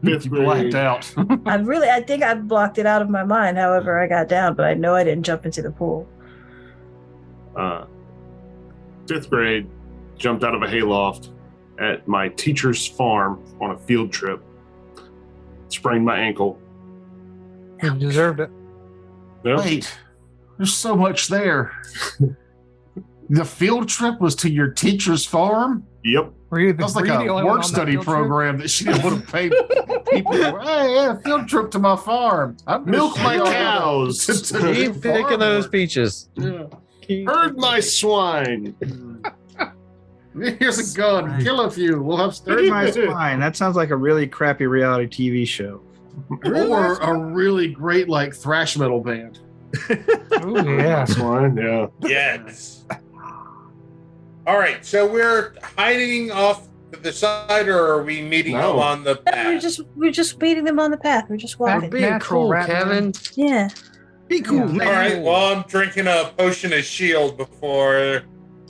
Fifth You blacked grade. out. I think I blocked it out of my mind, however I got down, but I know I didn't jump into the pool. 5th grade, jumped out of a hayloft at my teacher's farm on a field trip. Sprained my ankle. You deserved it. Yep. Wait, there's so much there. The field trip was to your teacher's farm. Yep. Were you That was like were you the a only one work on that study field trip? program that she didn't want to pay people. Hey, yeah, field trip to my farm. I'm gonna Milk show my you all cows. to do Keep picking farm those work. peaches. Yeah. Herd my swine. Here's a gun. Kill a few. We'll have Herd my That's it. swine. That sounds like a really crappy reality TV show. or a really great like thrash metal band. Oh yeah. Swine, yeah. Yes. All right, so we're hiding off to the side, or are we meeting No. them on the No, path? we're just meeting them on the path. We're just We're walking. being Natural cool, rat Kevin. Yeah. Be cool, Yeah. man. All right, well, I'm drinking a potion of shield before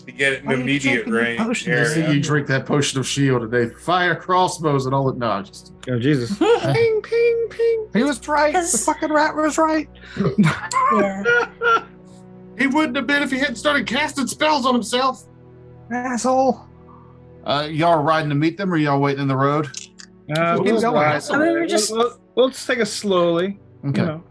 to get it in Why are you immediate drinking range. potion? You see, area. you drink that potion of shield and they fire crossbows and all that. No, just Oh, Jesus. Ping, ping, ping. He was right. The Because- fucking rat was right. Yeah. He wouldn't have been if he hadn't started casting spells on himself. Asshole. y'all are riding to meet them, or y'all waiting in the road? Keep We'll going. ride. I mean, we're just We'll just take it slowly. Okay. You know.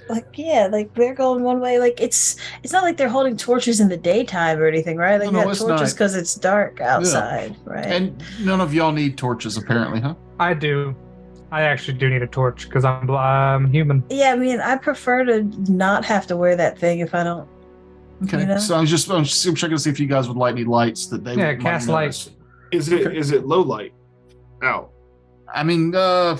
like, yeah, like they're going one way. Like it's not like they're holding torches in the daytime or anything, right? Like No, they got it's torches not. because it's dark outside, right? And none of y'all need torches, apparently, huh? I do. I actually do need a torch because I'm human. Yeah, I mean, I prefer to not have to wear that thing if I don't. Okay. You know? So I'm checking to see if you guys would light any lights that they Yeah, might cast notice. light. Is it low light? Out. I mean, Are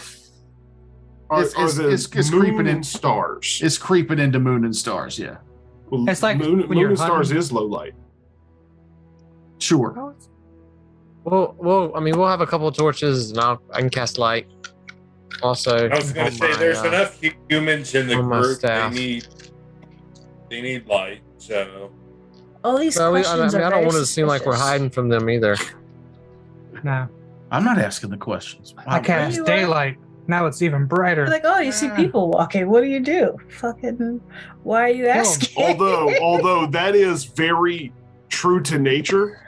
the it's moon creeping in. and stars? It's creeping into moon and stars. Yeah, Well, It's like moon, when moon you're and stars hunting. is low light. sure. Well, I mean, we'll have a couple of torches, and I can cast light. Also, I was going on to say, my, there's enough humans in the on my group. staff. They need light. So All these Well, I questions mean, are I don't very want it to seem like we're suspicious. hiding from them either. No. I'm not asking the questions. I cast you are? daylight. Now it's even brighter. You're like, oh, you see people walking. What do? Fucking, why are you 'em. asking? Although that is very true to nature.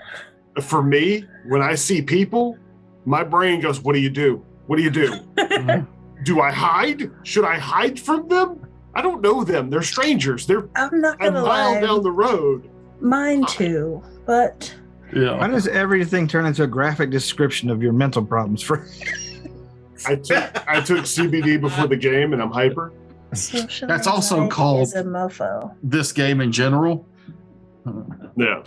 For me, when I see people, my brain goes, "What do you do? What do you do? Do I hide? Should I hide from them? I don't know them. They're strangers. They're I'm not a gonna mile lie. down the road." Mine too, but Why Yeah. does everything turn into a graphic description of your mental problems? For I took CBD before the game, and I'm hyper. social That's also anxiety called- is a mofo. This game in general. Yeah.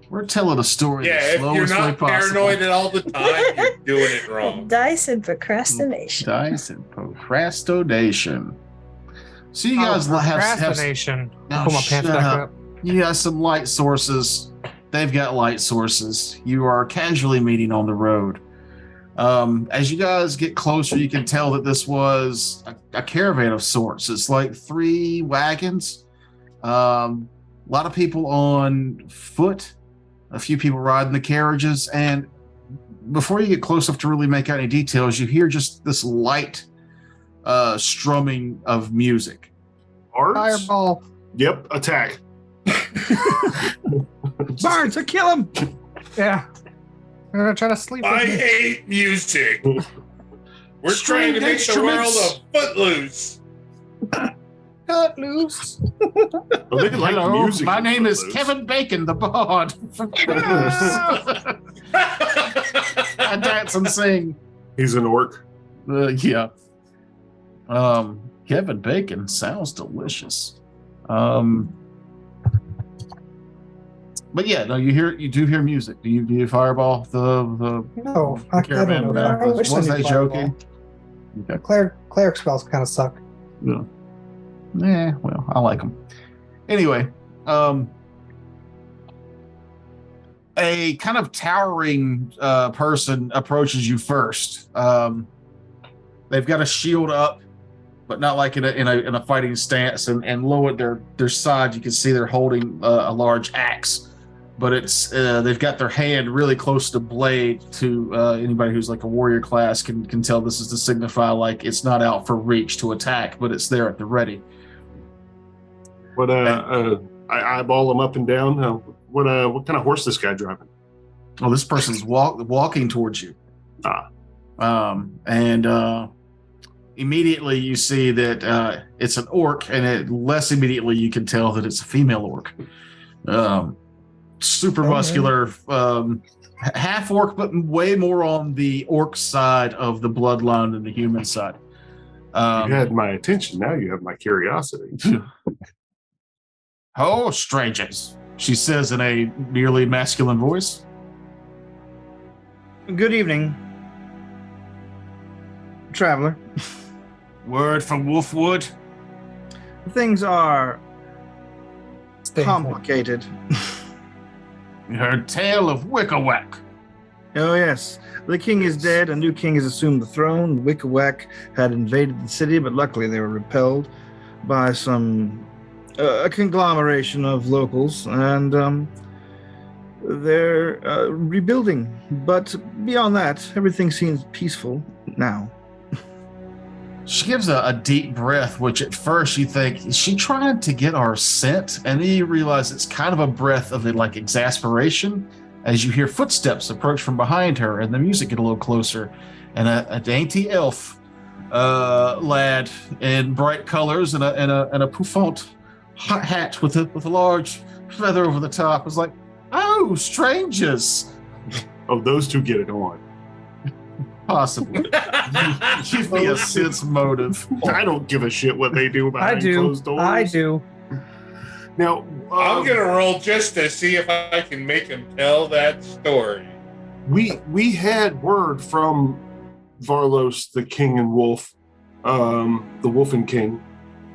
We're telling a story yeah, the if you're slowest way not possible. paranoid at all the time, you're doing it wrong. Dice and procrastination. Dice and procrastination. So you guys have Procrastination. Oh, Pull my pants shut back up. up. you got some light sources. They've got light sources. You are casually meeting on the road. As you guys get closer, you can tell that this was a caravan of sorts. It's like 3 wagons, a lot of people on foot, a few people riding the carriages, and before you get close enough to really make out any details, you hear just this light strumming of music. Arts? Fireball. Yep. Attack. Barnes, I kill him. Yeah. I'm gonna try to sleep. I with you. hate music. We're trying Stringed to make the world instruments. a footloose. Cut loose. Oh, they like Hello, music. my in name is Footloose. Kevin Bacon, the Bard. I dance and sing. He's an orc. Yeah. Kevin Bacon sounds delicious. But yeah, no, you do hear music. Do you fireball the No, I caravan? don't know. I wish I Was knew I fireball. joking? Okay. Cleric spells kind of suck. Yeah. Yeah, well, I like them. Anyway, a kind of towering person approaches you first. They've got a shield up, but not like in a fighting stance, and low at their side, you can see they're holding a large axe. But it's they've got their hand really close to blade. To anybody who's like a warrior class can tell this is to signify like it's not out for reach to attack, but it's there at the ready. But I eyeball him up and down. What kind of horse this guy driving? Well, this person's walking towards you. And immediately you see that it's an orc, and less immediately you can tell that it's a female orc. super muscular, half orc, but way more on the orc side of the bloodline than the human side. You had my attention. Now you have my curiosity. Oh, strangers, she says in a nearly masculine voice. Good evening, traveler. Word from Wolfwood. Things are Stay complicated. You heard tale of Wickawack. Oh, yes. The king is dead. A new king has assumed the throne. Wickawack had invaded the city, but luckily they were repelled by a conglomeration of locals, and they're rebuilding. But beyond that, everything seems peaceful now. She gives a deep breath, which at first you think, is she trying to get our scent? And then you realize it's kind of a breath of like exasperation as you hear footsteps approach from behind her and the music get a little closer. And a dainty elf lad in bright colors and a pouffant hat with a large feather over the top is like, oh, strangers. Oh, those two get it on. Possibly. Give me a sense motive. I don't give a shit what they do behind closed doors. I do. Now, I'm gonna roll just to see if I can make him tell that story. we had word from Varlos, the king and wolf, the wolf and king,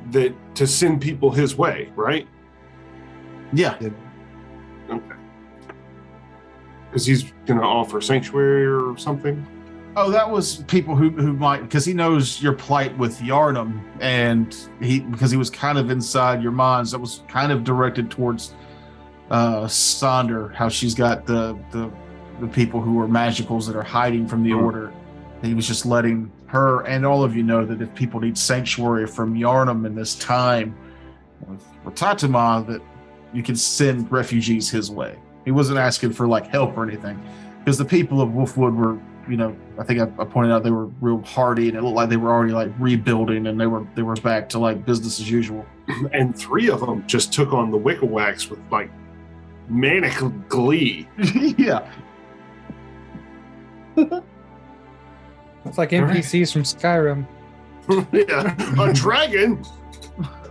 that to send people his way, right? Yeah. Okay. Because he's going to offer sanctuary or something. Oh, that was people who might, because he knows your plight with Yarnum, and because he was kind of inside your minds. That was kind of directed towards Sonder, how she's got the people who are magicals that are hiding from the order. He was just letting her and all of you know that if people need sanctuary from Yarnum in this time with Ratatama, that you can send refugees his way. He wasn't asking for like help or anything, because the people of Wolfwood were, you know, I think I pointed out they were real hardy, and it looked like they were already like rebuilding, and they were back to like business as usual. And 3 of them just took on the Wickawacks with like manic glee. Yeah. It's like NPCs from Skyrim. Yeah, a dragon.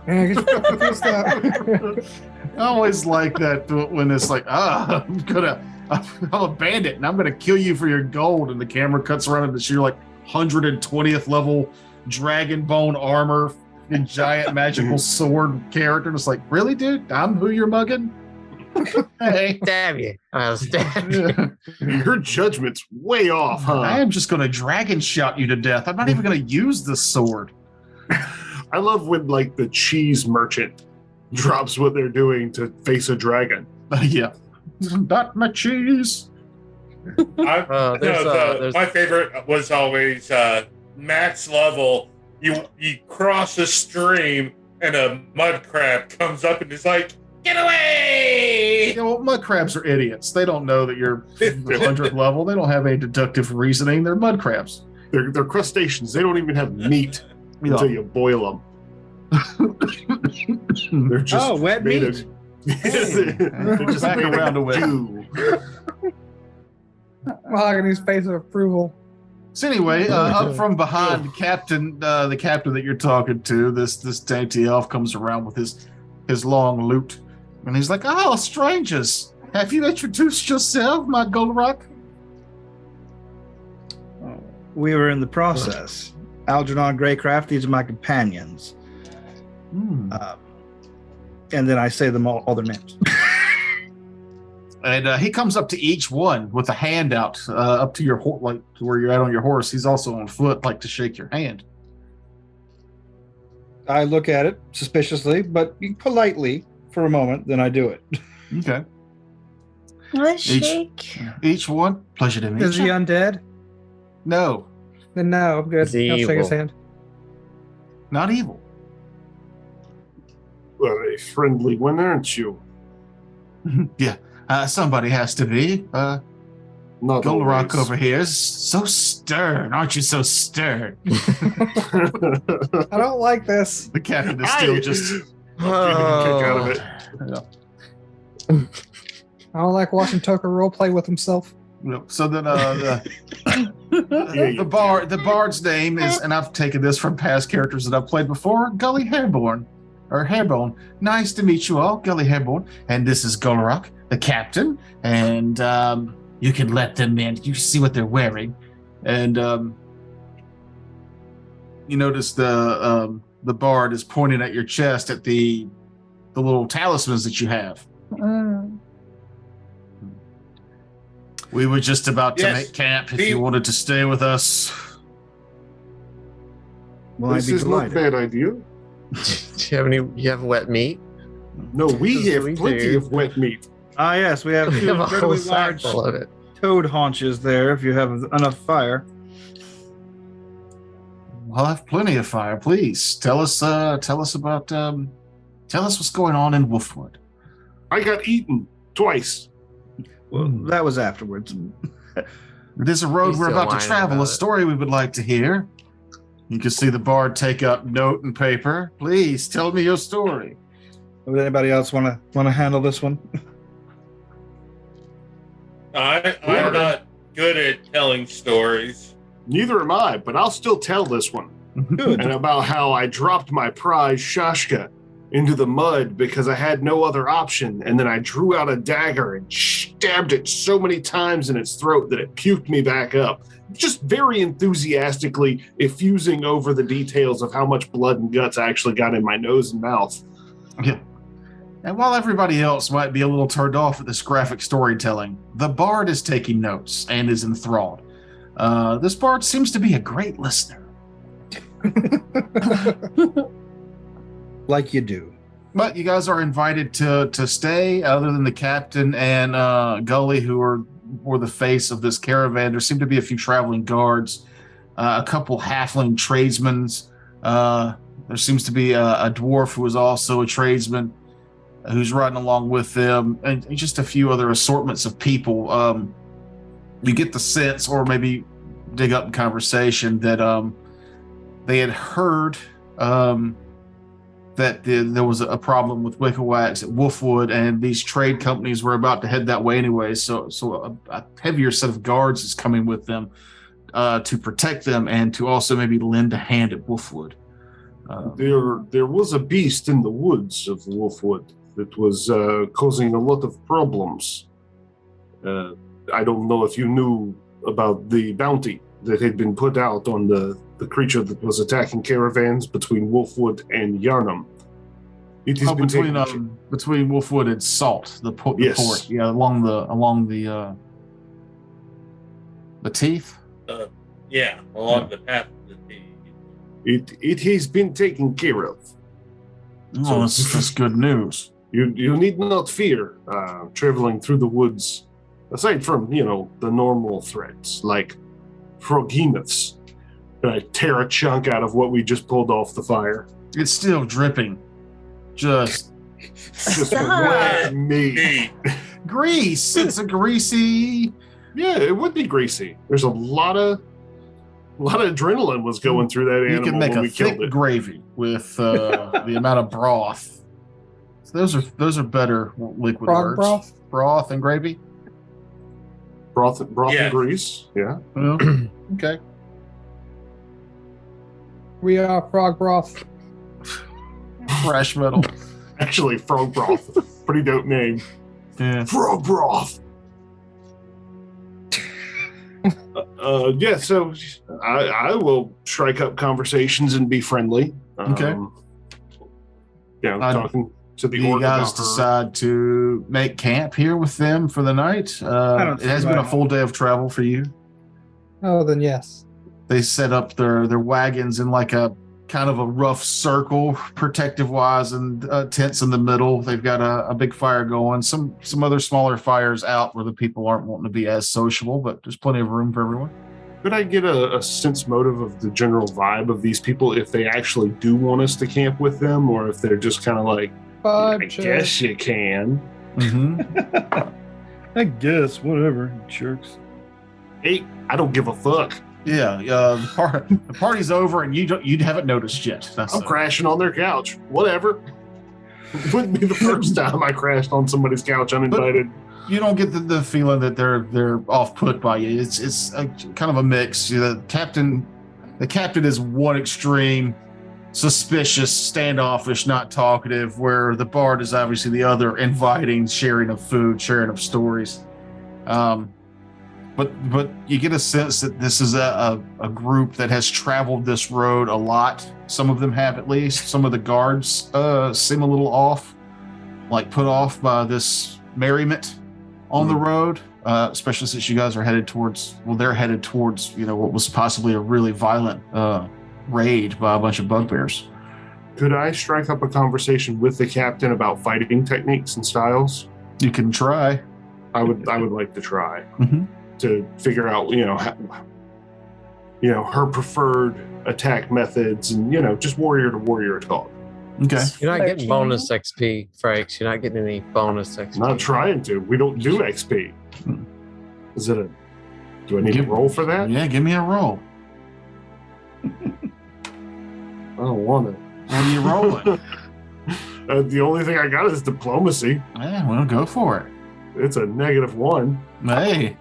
Yeah, get your fucking fist out. I always like that when it's like, I'm a bandit and I'm gonna kill you for your gold, and the camera cuts around and it's your like 120th level dragon bone armor and giant magical sword character. And it's like, really, dude? I'm who you're mugging? Hey. Stab you. I'll stab you. Your judgment's way off, huh? I am just gonna dragon shout you to death. I'm not even gonna use this sword. I love when like the cheese merchant drops what they're doing to face a dragon. Yeah. Not my cheese. My favorite was always max level. You cross a stream and a mud crab comes up and is like, "Get away!" Yeah, well, mud crabs are idiots. They don't know that you're 100th level. They don't have any deductive reasoning. They're mud crabs. They're crustaceans. They don't even have meat until you boil them. They're just wet made meat. they're just Back made of around to wet. dew. Mahogany's face of approval. So anyway, up from behind the captain that you're talking to, this dainty elf comes around with his long lute, and he's like, "Oh, strangers, have you introduced yourself, my Golrock?" We were in the process. Algernon Greycraft, these are my companions. And then I say them all their names. And he comes up to each one with a hand out, up to your like to where you're at on your horse. He's also on foot, like to shake your hand. I look at it suspiciously, but politely for a moment, then I do it. Okay. Let's shake. Each one. Pleasure to meet Is he you. undead? No, Then no, I'm good. Is he I'll shake his evil? hand. not evil. Well, a friendly one, aren't you? Yeah. Somebody has to be. Not Golrock always. over here is so stern. Aren't you so stern? I don't like this. The captain is still just. getting a kick out of it. I don't like watching Tucker roleplay with himself. Yep. So then the bard's name is, and I've taken this from past characters that I've played before, Gully Hairborn. Or Hairbone. Nice to meet you all, Gully Hairborn. And this is Golrock, the captain. And you can let them in. You see what they're wearing. And you notice the bard is pointing at your chest at the little talismans that you have. We were just about to make camp if you wanted to stay with us. Well, This is not a bad idea. Do you have wet meat? No, we have We plenty do. of wet meat. Ah, yes, we have We two have a whole incredibly sack large full of it. toad haunches there if you have enough fire. I'll have plenty of fire. Please tell us about tell us what's going on in Wolfwood. I got eaten twice. Well, that was afterwards. There's a road He's we're still about to whining travel, about a it. story we would like to hear. You can see the bard take up note and paper. Please tell me your story. Would anybody else want to handle this one? I'm not good at telling stories. Neither am I, but I'll still tell this one. Good. And about how I dropped my prize Shashka into the mud because I had no other option, and then I drew out a dagger and stabbed it so many times in its throat that it puked me back up. Just very enthusiastically effusing over the details of how much blood and guts I actually got in my nose and mouth. Yeah. And while everybody else might be a little turned off at this graphic storytelling, the bard is taking notes and is enthralled. This bard seems to be a great listener. Like you do. But you guys are invited to stay, other than the captain and Gully, who were the face of this caravan. There seem to be a few traveling guards, a couple halfling tradesmen. There seems to be a dwarf who is also a tradesman who's riding along with them, and just a few other assortments of people. You get the sense, or maybe dig up in conversation, that they had heard that there was a problem with Wickawax at Wolfwood, and these trade companies were about to head that way anyway. So a heavier set of guards is coming with them to protect them and to also maybe lend a hand at Wolfwood. There was a beast in the woods of Wolfwood that was causing a lot of problems. I don't know if you knew about the bounty that had been put out on the creature that was attacking caravans between Wolfwood and Yarnum. It has been between Wolfwood and Salt, the port. Yeah, along the teeth. Along the path of the teeth. It has been taken care of. Oh, that's good news. You need not fear traveling through the woods, aside from, the normal threats, like froghemoths. I tear a chunk out of what we just pulled off the fire. It's still dripping. Just wet meat. Grease. It's a greasy. Yeah, it would be greasy. There's a lot of adrenaline was going through that animal. You can make when a we killed thick it. gravy with the amount of broth. So those are better liquid Frog words. Broth and gravy. Broth Yeah. and grease. Yeah. Well, okay. We are frog broth. Fresh metal. Actually, frog broth. Pretty dope name. Yeah. Frog broth. So I will strike up conversations and be friendly. Okay. Talking to the Do you orc guys about her. decide to make camp here with them for the night? It has been a full day of travel for you. Oh, then yes. They set up their wagons in like a kind of a rough circle, protective wise, and tents in the middle. They've got a big fire going. Some other smaller fires out where the people aren't wanting to be as sociable, but there's plenty of room for everyone. Could I get a sense motive of the general vibe of these people, if they actually do want us to camp with them, or if they're just kind of like, I guess you can. Mm-hmm. I guess, whatever, jerks. Hey, I don't give a fuck. Yeah, the party's over, and you haven't noticed yet. I'm crashing on their couch. Whatever. It wouldn't be the first time I crashed on somebody's couch uninvited. You don't get the feeling that they're off put by you. It's a, kind of a mix. The captain is one extreme, suspicious, standoffish, not talkative, where the bard is obviously the other, inviting, sharing of food, sharing of stories. But you get a sense that this is a group that has traveled this road a lot. Some of them have, at least. Some of the guards seem a little off, like put off by this merriment on the road, especially since you guys are headed towards, they're headed towards, what was possibly a really violent raid by a bunch of bugbears. Could I strike up a conversation with the captain about fighting techniques and styles? You can try. I would like to try Mm-hmm. to figure out, her preferred attack methods and, just warrior to warrior talk. Okay. You're not getting bonus XP, Frakes. You're not getting any bonus XP. Not trying to. We don't do XP. Is it do I need to roll for that? Yeah, give me a roll. I don't want it. What are you rolling? The only thing I got is diplomacy. Yeah, well, go for it. It's a -1. Hey.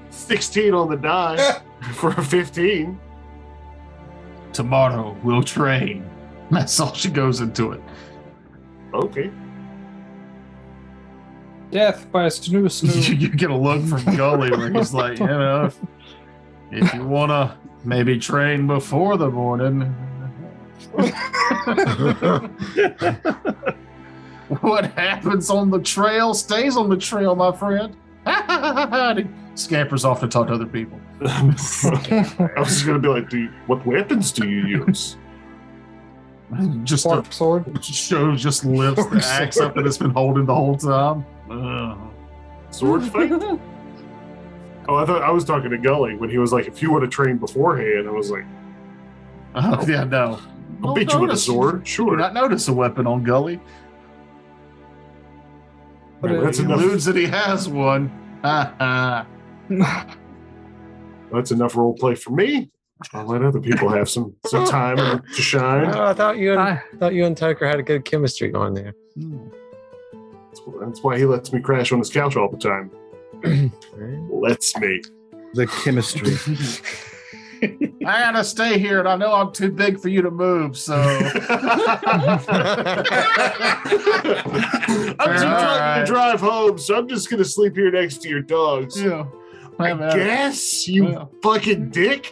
16 on the die for a 15. Tomorrow we'll train. That's all she goes into it. Okay. Death by a snoo. You get a look from Gully where he's like, if you want to maybe train before the morning. What happens on the trail stays on the trail, my friend. And he scampers off to talk to other people. I was just going to be like, what weapons do you use? Just Fork sword. Show just lifts the axe up that it's been holding the whole time. Sword fight? Oh, I thought I was talking to Gully when he was like, if you would have trained beforehand. I was like, Oh, yeah, no. I'll beat you with a sword. Do Sure. not notice a weapon on Gully. But That's He enough. alludes that he has one. That's enough role play for me. I'll let other people have some time to shine. Oh, I thought you and Tucker had a good chemistry going there. That's why he lets me crash on his couch all the time. Lets me. The chemistry. I gotta stay here, and I know I'm too big for you to move, so. I'm too drunk to drive home, so I'm just gonna sleep here next to your dogs. Yeah. I guess, you fucking dick.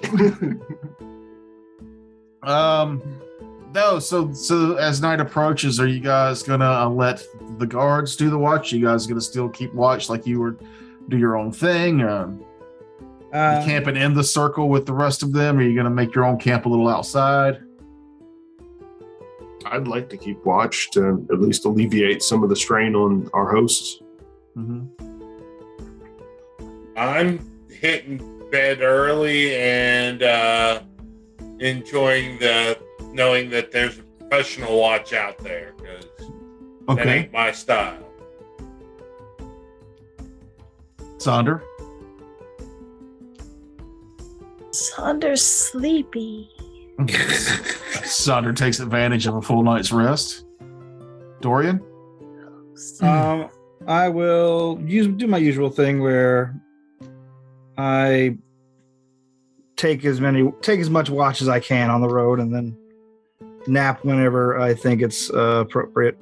No, so as night approaches, are you guys gonna let the guards do the watch? Are you guys gonna still keep watch like you were, do your own thing? You camping in the circle with the rest of them? Or are you gonna make your own camp a little outside? I'd like to keep watch to at least alleviate some of the strain on our hosts. Mm-hmm. I'm hitting bed early and enjoying knowing that there's a professional watch out there, because that Okay, ain't my style. Sonder. Sonder's sleepy. Sonder takes advantage of a full night's rest. Dorian. I will do my usual thing where I take as much watch as I can on the road, and then nap whenever I think it's appropriate.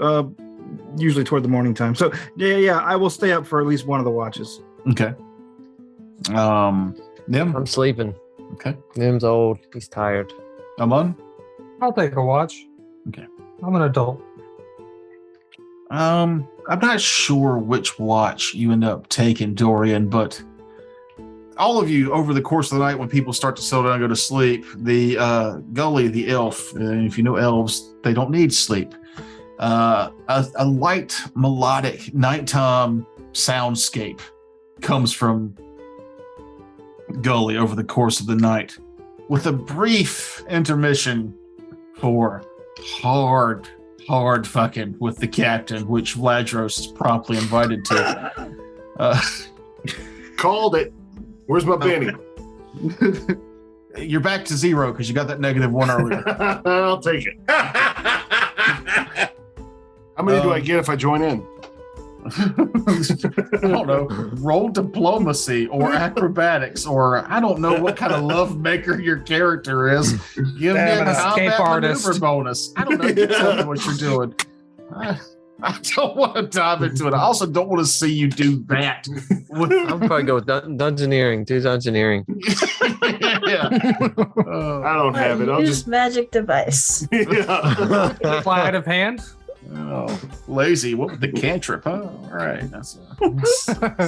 Usually toward the morning time. So yeah, I will stay up for at least one of the watches. Okay. Nim. I'm sleeping. Okay. Nim's old. He's tired. Amun. I'll take a watch. Okay. I'm an adult. I'm not sure which watch you end up taking, Dorian, but all of you over the course of the night, when people start to settle down and go to sleep, the Gully, the elf, if you know elves, they don't need sleep. A light, melodic, nighttime soundscape comes from Gully over the course of the night, with a brief intermission for hard fucking with the captain, which Vladros is promptly invited to. Called it. Where's my Benny? You're back to 0 because you got that -1 earlier. I'll take it. How many do I get if I join in? I don't know, roll diplomacy or acrobatics, or I don't know what kind of love maker your character is. Give me a Damn it, escape combat artist. maneuver bonus. I don't know. You tell me what you're doing. I don't want to dive into it. I also don't want to see you do that. I'll probably go with dungeoneering. Do dungeoneering. Yeah. I don't have it. I'll Use just magic device. yeah. Sleight of hand. Oh, lazy. What with the cantrip? Huh? All right. That's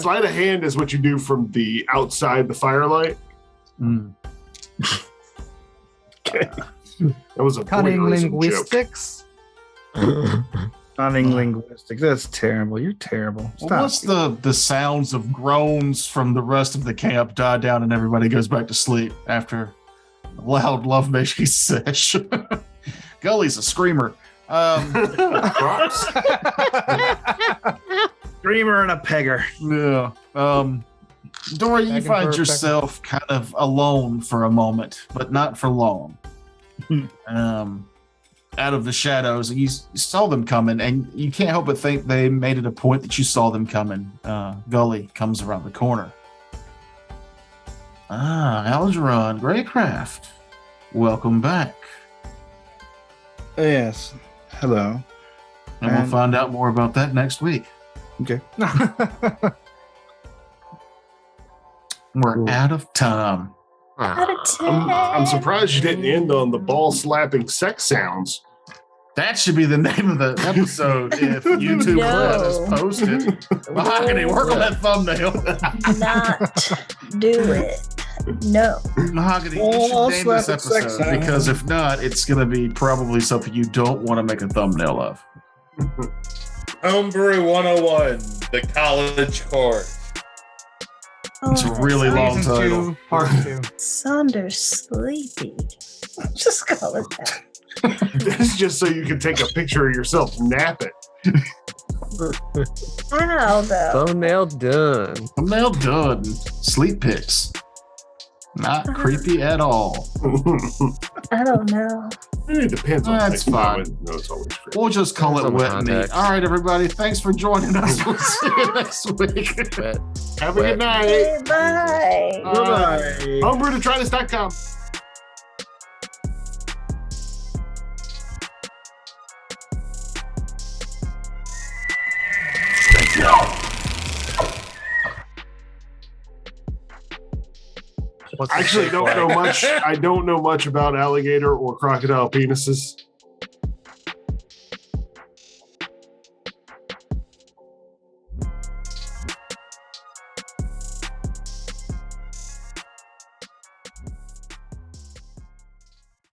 Sleight of hand is what you do from the outside the firelight. Okay. That was a Cunning voyeurism joke. linguistics. Cunning linguistics. That's terrible. You're terrible. Stop. Well, once the sounds of groans from the rest of the camp die down and everybody goes back to sleep after a loud lovemaking sesh. Gully's a screamer. Screamer and a pegger. Yeah. Dora, you Back and find forth, yourself kind of alone for a moment, but not for long. Out of the shadows, and you saw them coming, and you can't help but think they made it a point that you saw them coming. Gully comes around the corner. Algernon Greycraft, welcome back. Yes. Hello. And we'll find out more about that next week. Okay. We're out of time. Out of 10. I'm surprised you didn't end on the ball slapping sex sounds. That should be the name of the episode if YouTube No. let us post it. Mahogany, work on that thumbnail. Not do it. No. Mahogany, you Oh, should name this slap it, sex episode sound. because if not, it's going to be probably something you don't want to make a thumbnail of. Homebrew 101, the college course. It's a really long Season title. 2, part 2. Saunders sleepy. Just call it that. That's just so you can take a picture of yourself napping. How though? Thumbnail done. Thumbnail done. Sleep pics. Not creepy at all. I don't know. It depends on That's fine. No, it's always free. We'll just call Depends it on the wet and neat. context. All right, everybody. Thanks for joining us. We'll see you next week. But Have a good night. Okay, bye. Bye-bye. Homebrewdetritus.com. what's the Actually, safe don't way? know much. I don't know much about alligator or crocodile penises.